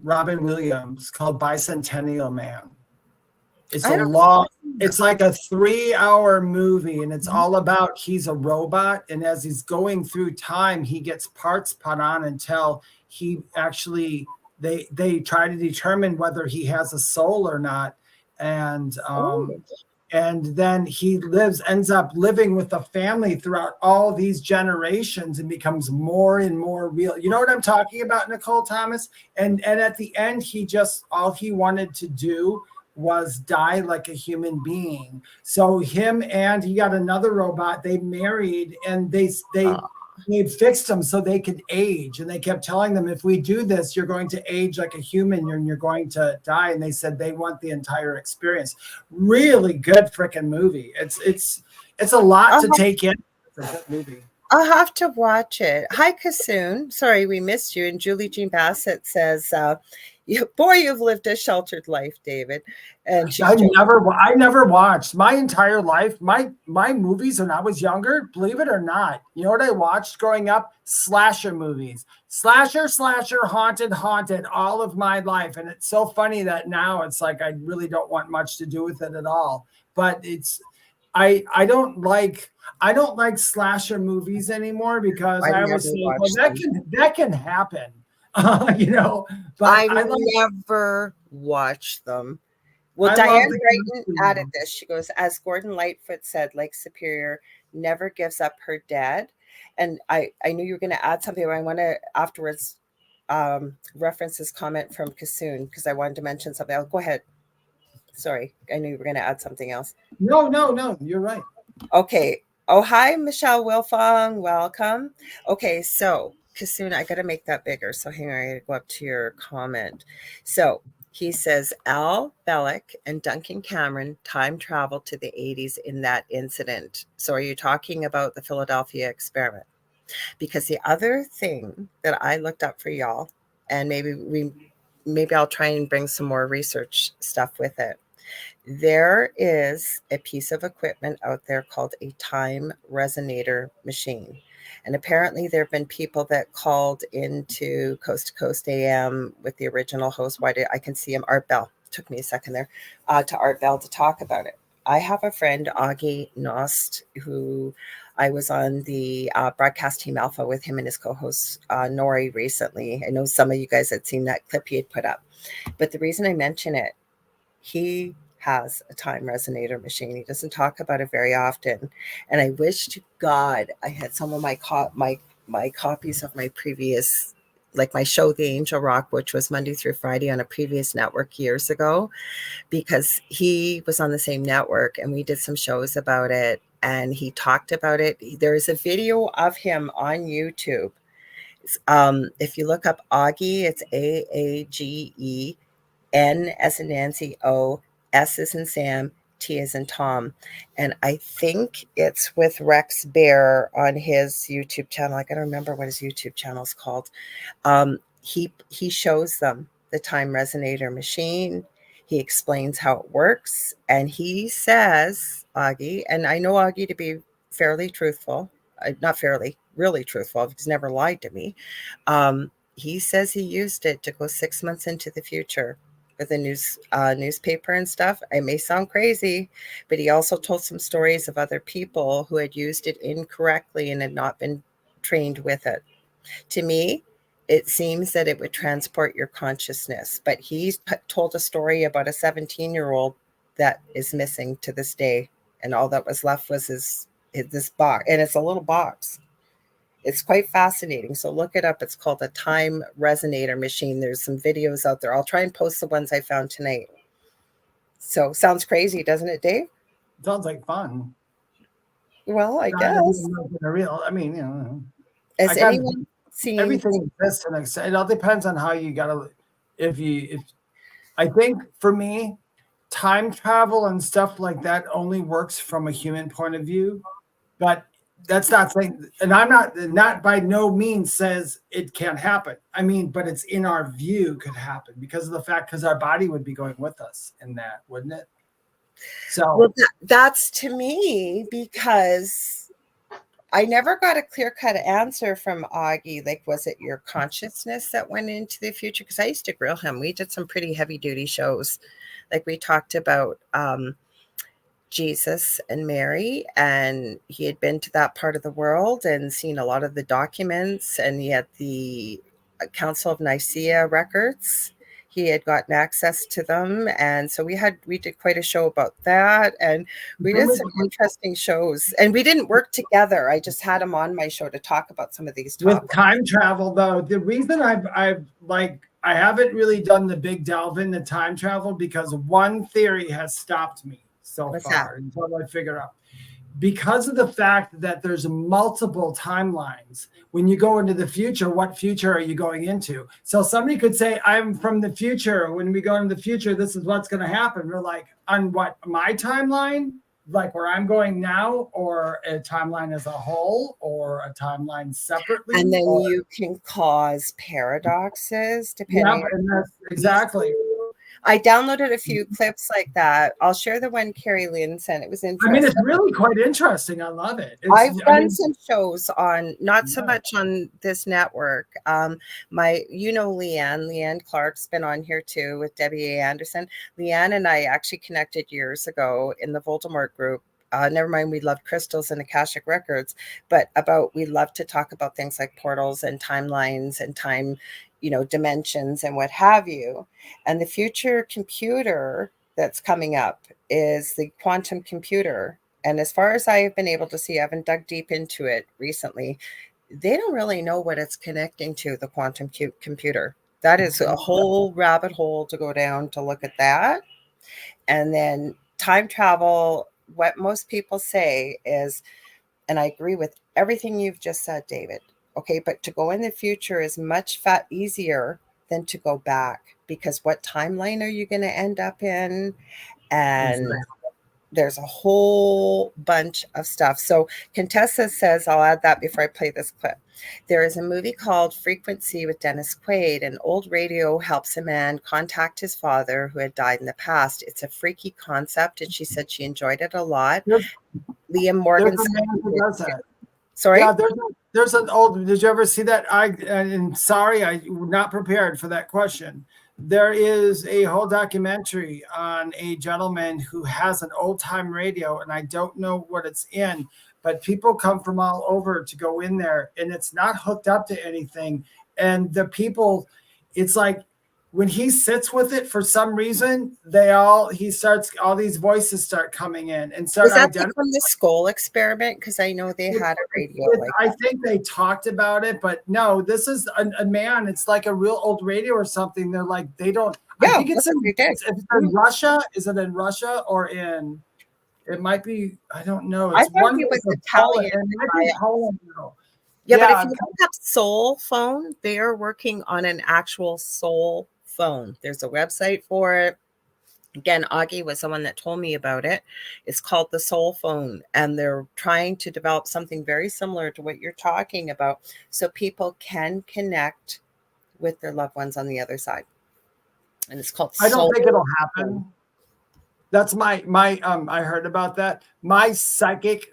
Robin Williams, called Bicentennial Man. It's it's like a 3-hour movie, and it's all about, he's a robot, and as he's going through time, he gets parts put on until he actually, they try to determine whether he has a soul or not. And then he ends up living with the family throughout all these generations and becomes more and more real. You know what I'm talking about, Nicole Thomas? And at the end, all he wanted to do was die like a human being. So him and he got another robot, they married, and they fixed them so they could age. And they kept telling them, if we do this, you're going to age like a human and you're going to die. And they said they want the entire experience. Really good freaking movie. It's a lot to take in. It's a good movie. I'll have to watch it. Hi, Kassoon. Sorry, we missed you. And Julie Jean Bassett says, boy, you've lived a sheltered life, David. And I never watched my entire life. My movies when I was younger, believe it or not, you know what I watched growing up? Slasher movies. Slasher, haunted, all of my life. And it's so funny that now it's like I really don't want much to do with it at all. But I don't like slasher movies anymore, because I always say, well, that can happen. But I never watched them. Well, Diane Drayton added this. She goes, as Gordon Lightfoot said, Lake Superior never gives up her dead. And I knew you were going to add something, but I want to afterwards reference this comment from Kassoon, because I wanted to mention something. Go ahead. Sorry, I knew you were going to add something else. No, you're right. Okay. Oh, hi, Michelle Wilfong. Welcome. Okay, so Kassoon, I got to make that bigger. So hang on, I got to go up to your comment. So he says, Al Bellick and Duncan Cameron time traveled to the 80s in that incident. So are you talking about the Philadelphia experiment? Because the other thing that I looked up for y'all, and maybe I'll try and bring some more research stuff with it. There is a piece of equipment out there called a time resonator machine. And apparently there have been people that called into Coast to Coast AM with the original host. I can see him, Art Bell. It took me a second there to Art Bell to talk about it. I have a friend, Augie Nost, who I was on the broadcast team Alpha with him and his co-host Nori recently. I know some of you guys had seen that clip he had put up. But the reason I mention it, he has a time resonator machine. He doesn't talk about it very often. And I wish to God I had some of my my copies of my previous, like my show, The Angel Rock, which was Monday through Friday on a previous network years ago, because he was on the same network and we did some shows about it and he talked about it. There's a video of him on YouTube. If you look up Augie, it's Aage, N as in Nancy, O, S as in Sam, T as in Tom. And I think it's with Rex Bear on his YouTube channel. I gotta remember what his YouTube channel is called. He shows them the time resonator machine. He explains how it works. And he says, Augie, and I know Augie to be fairly truthful, not fairly, really truthful. He's never lied to me. He says he used it to go 6 months into the future with a newspaper and stuff. It may sound crazy, but he also told some stories of other people who had used it incorrectly and had not been trained with it. To me, it seems that it would transport your consciousness, but he told a story about a 17-year-old that is missing to this day, and all that was left was this box, and it's a little box. It's quite fascinating. So look it up. It's called a time resonator machine. There's some videos out there. I'll try and post the ones I found tonight. So sounds crazy, doesn't it, Dave? Sounds like fun. Well, I guess. I mean, Has anyone seen everything exists, and it all depends on how you gotta. If I think for me, time travel and stuff like that only works from a human point of view, but that's not saying, and I'm not by no means says it can't happen. I mean, but it's in our view could happen because of the fact, because our body would be going with us in that, wouldn't it? So well, that's to me, because I never got a clear-cut answer from Augie. Like, was it your consciousness that went into the future? Because I used to grill him. We did some pretty heavy-duty shows. Like, we talked about Jesus and Mary, and he had been to that part of the world and seen a lot of the documents, and he had the Council of Nicaea records. He had gotten access to them, and so we did quite a show about that, and we did some interesting shows, and we didn't work together. I just had him on my show to talk about some of these topics. With time travel, though, the reason I haven't really done the big delve into time travel, because one theory has stopped me so far until I figure out, because of the fact that there's multiple timelines. When you go into the future, what future are you going into? So somebody could say, I'm from the future. When we go into the future, this is what's going to happen. We're like, on what, my timeline? Like where I'm going now, or a timeline as a whole, or a timeline separately? And then you can cause paradoxes depending on exactly. I downloaded a few clips like that. I'll share the one Carrie Lynn sent. It was interesting. I mean, it's really quite interesting. I love it. I've done some shows on, not so much on this network. Leanne Clark's been on here too with Debbie A. Anderson. Leanne and I actually connected years ago in the Voldemort group. Never mind, we loved crystals and Akashic records, but we love to talk about things like portals and timelines and time, dimensions and what have you. And the future computer that's coming up is the quantum computer. And as far as I have been able to see, I haven't dug deep into it recently. They don't really know what it's connecting to, the quantum computer. That is a whole rabbit hole to go down to look at that. And then time travel, what most people say is, and I agree with everything you've just said, David. Okay, but to go in the future is much easier than to go back, because what timeline are you going to end up in? And there's a whole bunch of stuff. So Contessa says, I'll add that before I play this clip. There is a movie called Frequency with Dennis Quaid. An old radio helps a man contact his father who had died in the past. It's a freaky concept, and she said she enjoyed it a lot. Liam Morgan said, sorry? Yeah, there's an old, did you ever see that? I'm not prepared for that question. There is a whole documentary on a gentleman who has an old time radio, and I don't know what it's in, but people come from all over to go in there, and it's not hooked up to anything. And the people, it's like when he sits with it, for some reason, all these voices start coming in and start Was that identifying. from the skull experiment? Because I know they had a radio. I think they talked about it, but no, this is a man. It's like a real old radio or something. They're like, they don't. Yeah, I think it's in Russia. Is it in Russia or in? It might be. I don't know. I It's thought one he of was those Italian. Poland, though. Yeah, but if you look up soul phone, they are working on an actual soul phone. There's a website for it. Again, Augie was the one that told me about it. It's called the soul phone, and they're trying to develop something very similar to what you're talking about, so people can connect with their loved ones on the other side. And it's called I don't think it'll happen. That's my I heard about that. My psychic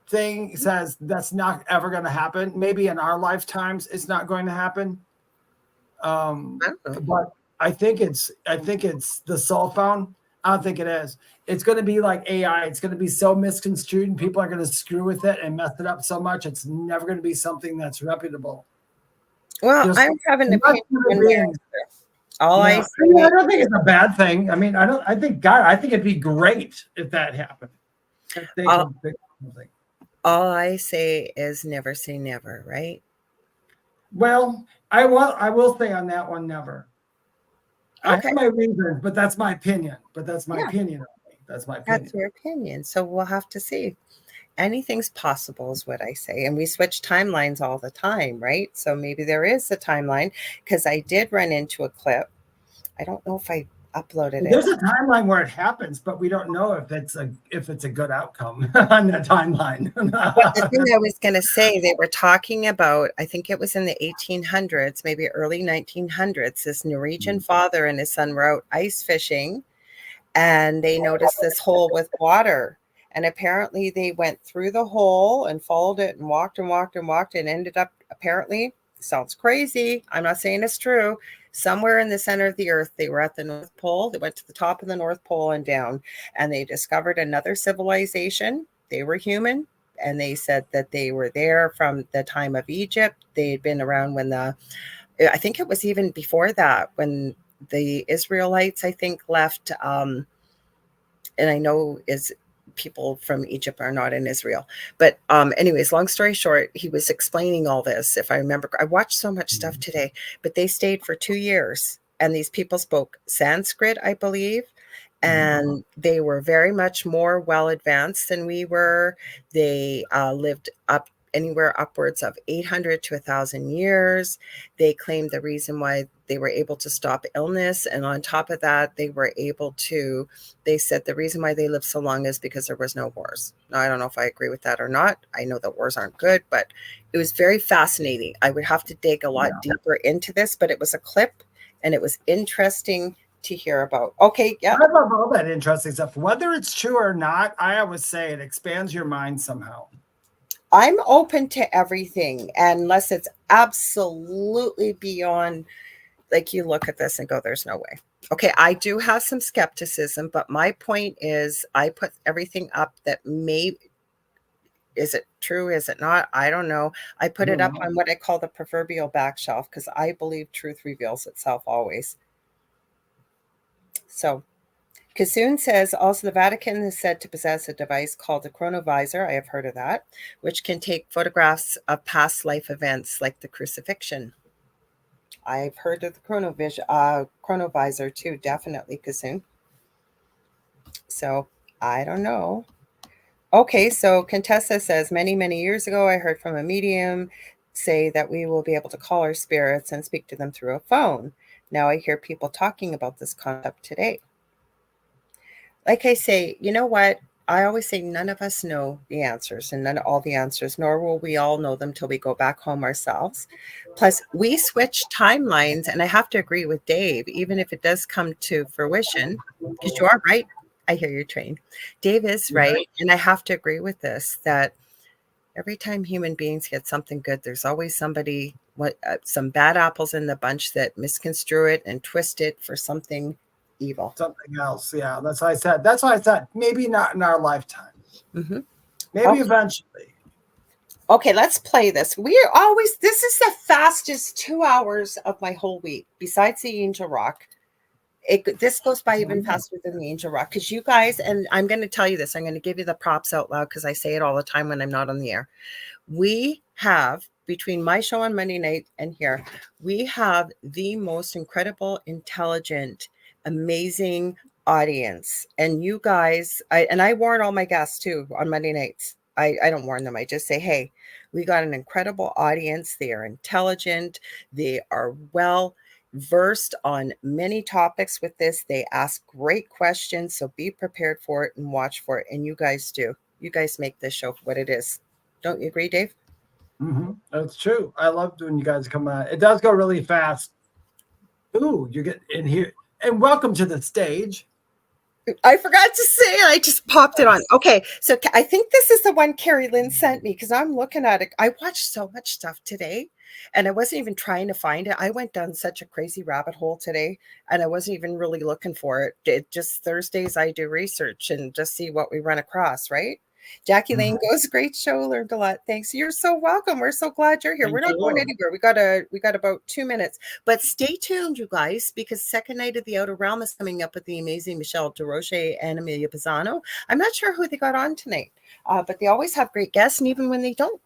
thing says that's not ever going to happen. Maybe in our lifetimes it's not going to happen. But I think it's the soul phone. I don't think it is. It's going to be like AI. It's going to be so misconstrued, and people are going to screw with it and mess it up so much. It's never going to be something that's reputable. Well, I'm having an opinion. I don't think it's a bad thing. I mean, I think it'd be great if that happened. All I say is never say never, right? Well, I will say on that one, never. Okay. I have my reasons, but that's my opinion. That's my opinion. That's your opinion. So we'll have to see. Anything's possible is what I say. And we switch timelines all the time, right? So maybe there is a timeline, because I did run into a clip. I don't know if I uploaded it. There's a timeline where it happens, but we don't know if it's a good outcome on that timeline. But the thing I was going to say, they were talking about, I think it was in the 1800s, maybe early 1900s, this Norwegian father and his son were out ice fishing, and they noticed this hole with water. And apparently they went through the hole and followed it and walked and walked and walked and ended up, apparently, sounds crazy, I'm not saying it's true, somewhere in the center of the earth. They were at the North Pole. They went to the top of the North Pole and down, and they discovered another civilization. They were human, and they said that they were there from the time of Egypt. They had been around when I think it was even before that, when the Israelites, I think, left. And I know people from Egypt are not in Israel. But anyways, long story short, he was explaining all this. If I remember, I watched so much stuff today, but they stayed for 2 years, and these people spoke Sanskrit, I believe, and they were very much more well advanced than we were. They lived up anywhere upwards of 800 to 1,000 years. They claimed the reason why they were able to stop illness, and on top of that, they said the reason why they lived so long is because there was no wars. Now, I don't know if I agree with that or not. I know that wars aren't good, but it was very fascinating. I would have to dig a lot deeper into this, but it was a clip, and it was interesting to hear about. Okay, yeah. I love all that interesting stuff. Whether it's true or not, I always say it expands your mind somehow. I'm open to everything, unless it's absolutely beyond, like, you look at this and go, there's no way. Okay, I do have some skepticism, but my point is I put everything up that is it true? Is it not? I don't know. I put it up on what I call the proverbial back shelf, because I believe truth reveals itself always. So Kasoon says, also the Vatican is said to possess a device called a chronovisor. I have heard of that, which can take photographs of past life events like the crucifixion. I've heard of the chronovisor too, definitely, Kasoon. So I don't know. Okay, so Contessa says, many, many years ago, I heard from a medium say that we will be able to call our spirits and speak to them through a phone. Now I hear people talking about this concept today. Like I say, you know what? I always say none of us know the answers, and all the answers, nor will we all know them till we go back home ourselves. Plus, we switch timelines, and I have to agree with Dave, even if it does come to fruition, because you are right. I hear your train. Dave is right, and I have to agree with this, that every time human beings get something good, there's always somebody, some bad apples in the bunch that misconstrue it and twist it for something evil. Something else. Yeah, that's why I said maybe not in our lifetime. Maybe eventually. Okay, let's play this. This is the fastest 2 hours of my whole week, besides the Angel Rock. This goes by even faster than the Angel Rock, because you guys, and I'm going to tell you this, I'm going to give you the props out loud because I say it all the time when I'm not on the air. We have, between my show on Monday night and here, we have the most incredible, intelligent, amazing audience. And you guys, I warn all my guests too on Monday nights. I don't warn them. I just say, hey, we got an incredible audience. They are intelligent. They are well versed on many topics with this. They ask great questions. So be prepared for it and watch for it. And you guys do. You guys make this show what it is. Don't you agree, Dave? Mm-hmm. That's true. I love when you guys come out. It does go really fast. Ooh, you get in here. And welcome to the stage. I forgot to say it. I just popped it on. Okay, so I think this is the one Carrie Lynn sent me because I'm looking at it. I watched so much stuff today, and I wasn't even trying to find it. I went down such a crazy rabbit hole today, and I wasn't even really looking for it. It just Thursdays I do research and just see what we run across, right? Jackie Lane goes, great show, learned a lot. Thanks. You're so welcome. We're so glad you're here. We're not going anywhere. We got about 2 minutes, but stay tuned, you guys, because second night of the Outer Realm is coming up with the amazing Michelle DeRoche and Amelia Pisano. I'm not sure who they got on tonight, but they always have great guests, and even when they don't,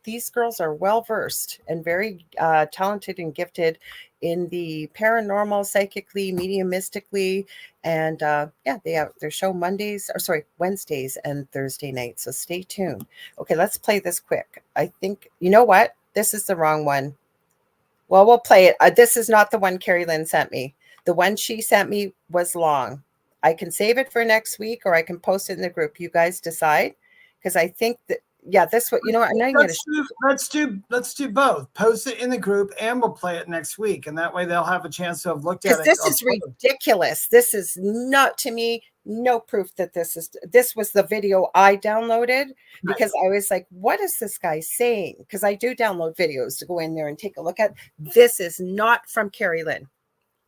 these girls are well versed and very talented and gifted in the paranormal, psychically, mediumistically, and they have their show Wednesdays and Thursday nights. So stay tuned. Okay, let's play this quick. I think, you know what? This is the wrong one. Well, we'll play it. This is not the one Carrie Lynn sent me. The one she sent me was long. I can save it for next week, or I can post it in the group. You guys decide, because I think that, this what, you know what? I'm not going to let's do both. Post it in the group, and we'll play it next week, and that way they'll have a chance to have looked at it. This is ridiculous. This is not, to me, no proof that this was the video I downloaded, because I was like, what is this guy saying? Because I do download videos to go in there and take a look at. This is not from Carrie Lynn.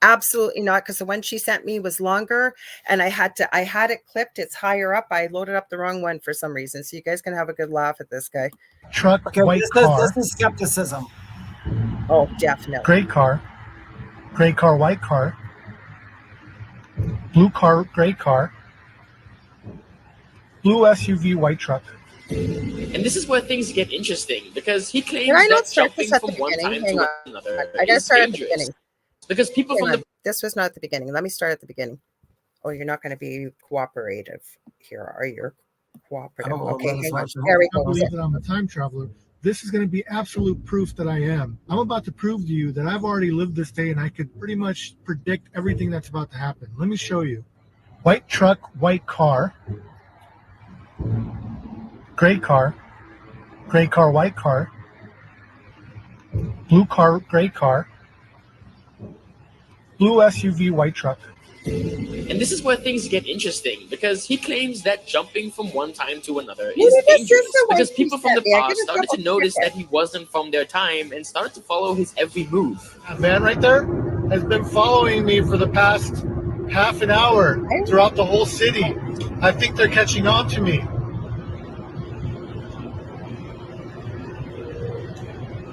Absolutely not, because the one she sent me was longer, and I had it clipped. It's higher up. I loaded up the wrong one for some reason. So you guys can have a good laugh at this guy. Truck, white car. This is skepticism. Oh, definitely. Gray car, white car, blue car, gray car, blue SUV, white truck. And this is where things get interesting, because he claims that jumping from one time to another is dangerous. Because people from this was not the beginning. Let me start at the beginning. Oh, you're not going to be cooperative here, are you? Cooperative. Okay, hang on. There we go. I believe that I'm a time traveler. This is going to be absolute proof that I am. I'm about to prove to you that I've already lived this day, and I could pretty much predict everything that's about to happen. Let me show you. White truck, white car, gray car, white car, blue car, gray car, blue SUV, white truck. And this is where things get interesting, because he claims that jumping from one time to another is dangerous, because people from the past started to notice that he wasn't from their time and started to follow his every move. That man right there has been following me for the past half an hour throughout the whole city. I think they're catching on to me.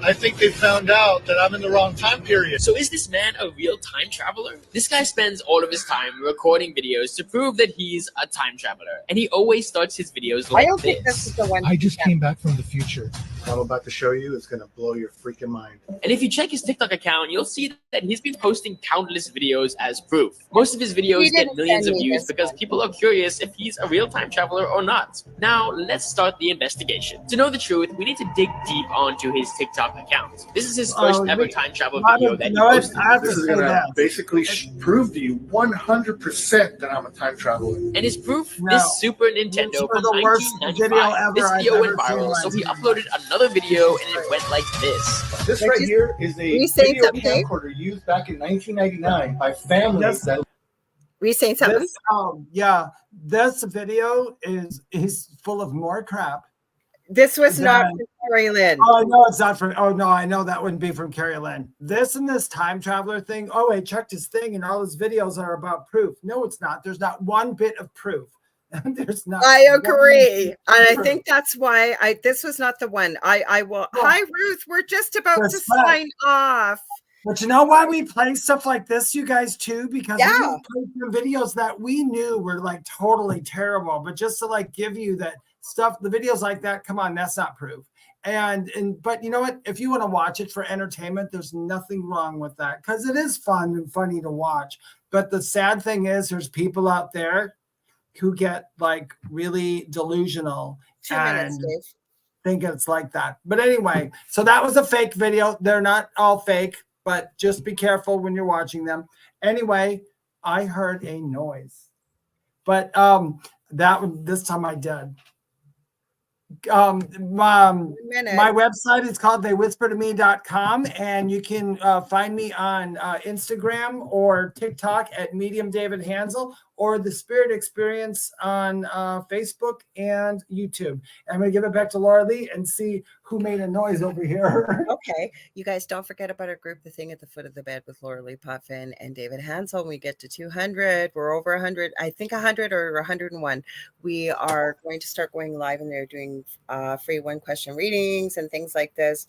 I think they found out that I'm in the wrong time period. So is this man a real time traveler? This guy spends all of his time recording videos to prove that he's a time traveler. And he always starts his videos like this. I just came back from the future. I'm about to show you. It's going to blow your freaking mind. And if you check his TikTok account, you'll see that he's been posting countless videos as proof. Most of his videos get millions of views because people are curious if he's a real time traveler or not. Now, let's start the investigation. To know the truth, we need to dig deep onto his TikTok account. This is his first ever time travel video that he posted. This is going to basically prove to you 100% that I'm a time traveler. And his proof, this Super Nintendo from 1995. This video went viral, so he uploaded another video and it went like this. This right here is a video camcorder used back in 1999 by families that... Were you saying something? This video is full of more crap. This was not from Carrie Lynn. Oh, no, it's not from. Oh, no, I know that wouldn't be from Carrie Lynn. This and this time traveler thing. Oh, I checked his thing, and all his videos are about proof. No, it's not. There's not one bit of proof. There's not. I agree. And I think that's why this was not the one. I will. Hi, Ruth. We're just about to sign off. But you know why we play stuff like this, you guys, too? Because we play some videos that we knew were like totally terrible, but just to like give you that stuff, the videos like that, come on, that's not proof. But you know what? If you want to watch it for entertainment, there's nothing wrong with that because it is fun and funny to watch. But the sad thing is there's people out there who get like really delusional and think it's like that. But anyway, so that was a fake video. They're not all fake, but just be careful when you're watching them. Anyway, I heard a noise, but this time I did. My website is called theywhispertome.com, and you can find me on Instagram or TikTok at Medium David Hanzel, or The Spirit Experience on Facebook and YouTube. I'm going to give it back to Lorilei and see who made a noise over here. Okay. You guys don't forget about our group, The Thing at the Foot of the Bed with Lorilei Potvin and David Hanzel. When we get to 200, we're over 100, I think 100 or 101. We are going to start going live, and they're doing free one-question readings and things like this.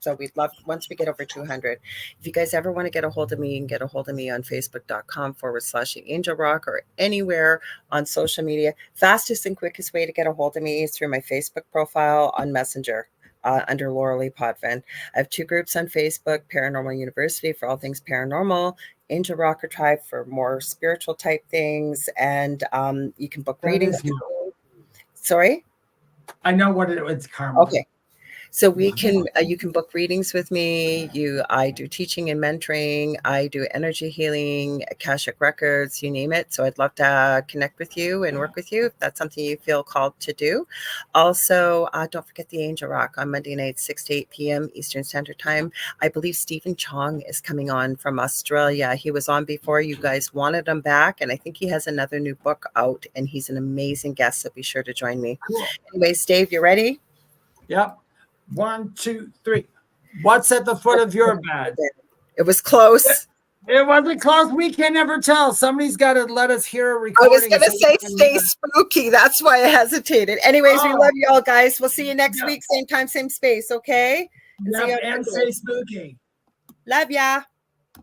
So we'd love, once we get over 200, if you guys ever want to get a hold of me, you can get a hold of me on facebook.com/Angel Rock or anywhere on social media. Fastest and quickest way to get a hold of me is through my Facebook profile on Messenger under Lorilei Potvin. I have 2 groups on Facebook, Paranormal University for all things paranormal, Angel Rocker Tribe for more spiritual type things, and you can book readings. Sorry? I know what it's karma. Okay. So we can, you can book readings with me. I do teaching and mentoring. I do energy healing, Akashic records, you name it. So I'd love to connect with you and work with you if that's something you feel called to do. Also, don't forget the Angel Rock on Monday nights, 6 to 8 p.m. Eastern Standard Time. I believe Stephen Chong is coming on from Australia. He was on before. You guys wanted him back, and I think he has another new book out, and he's an amazing guest. So be sure to join me. Cool. Anyways, Dave, you ready? Yep. 1, 2, 3. What's at the foot of your bed? It was close. It wasn't close. We can never tell. Somebody's got to let us hear a recording. I was going to say stay spooky. That's why I hesitated. Anyways, we love you all, guys. We'll see you next week. Same time, same space. Okay? And stay spooky. Love ya.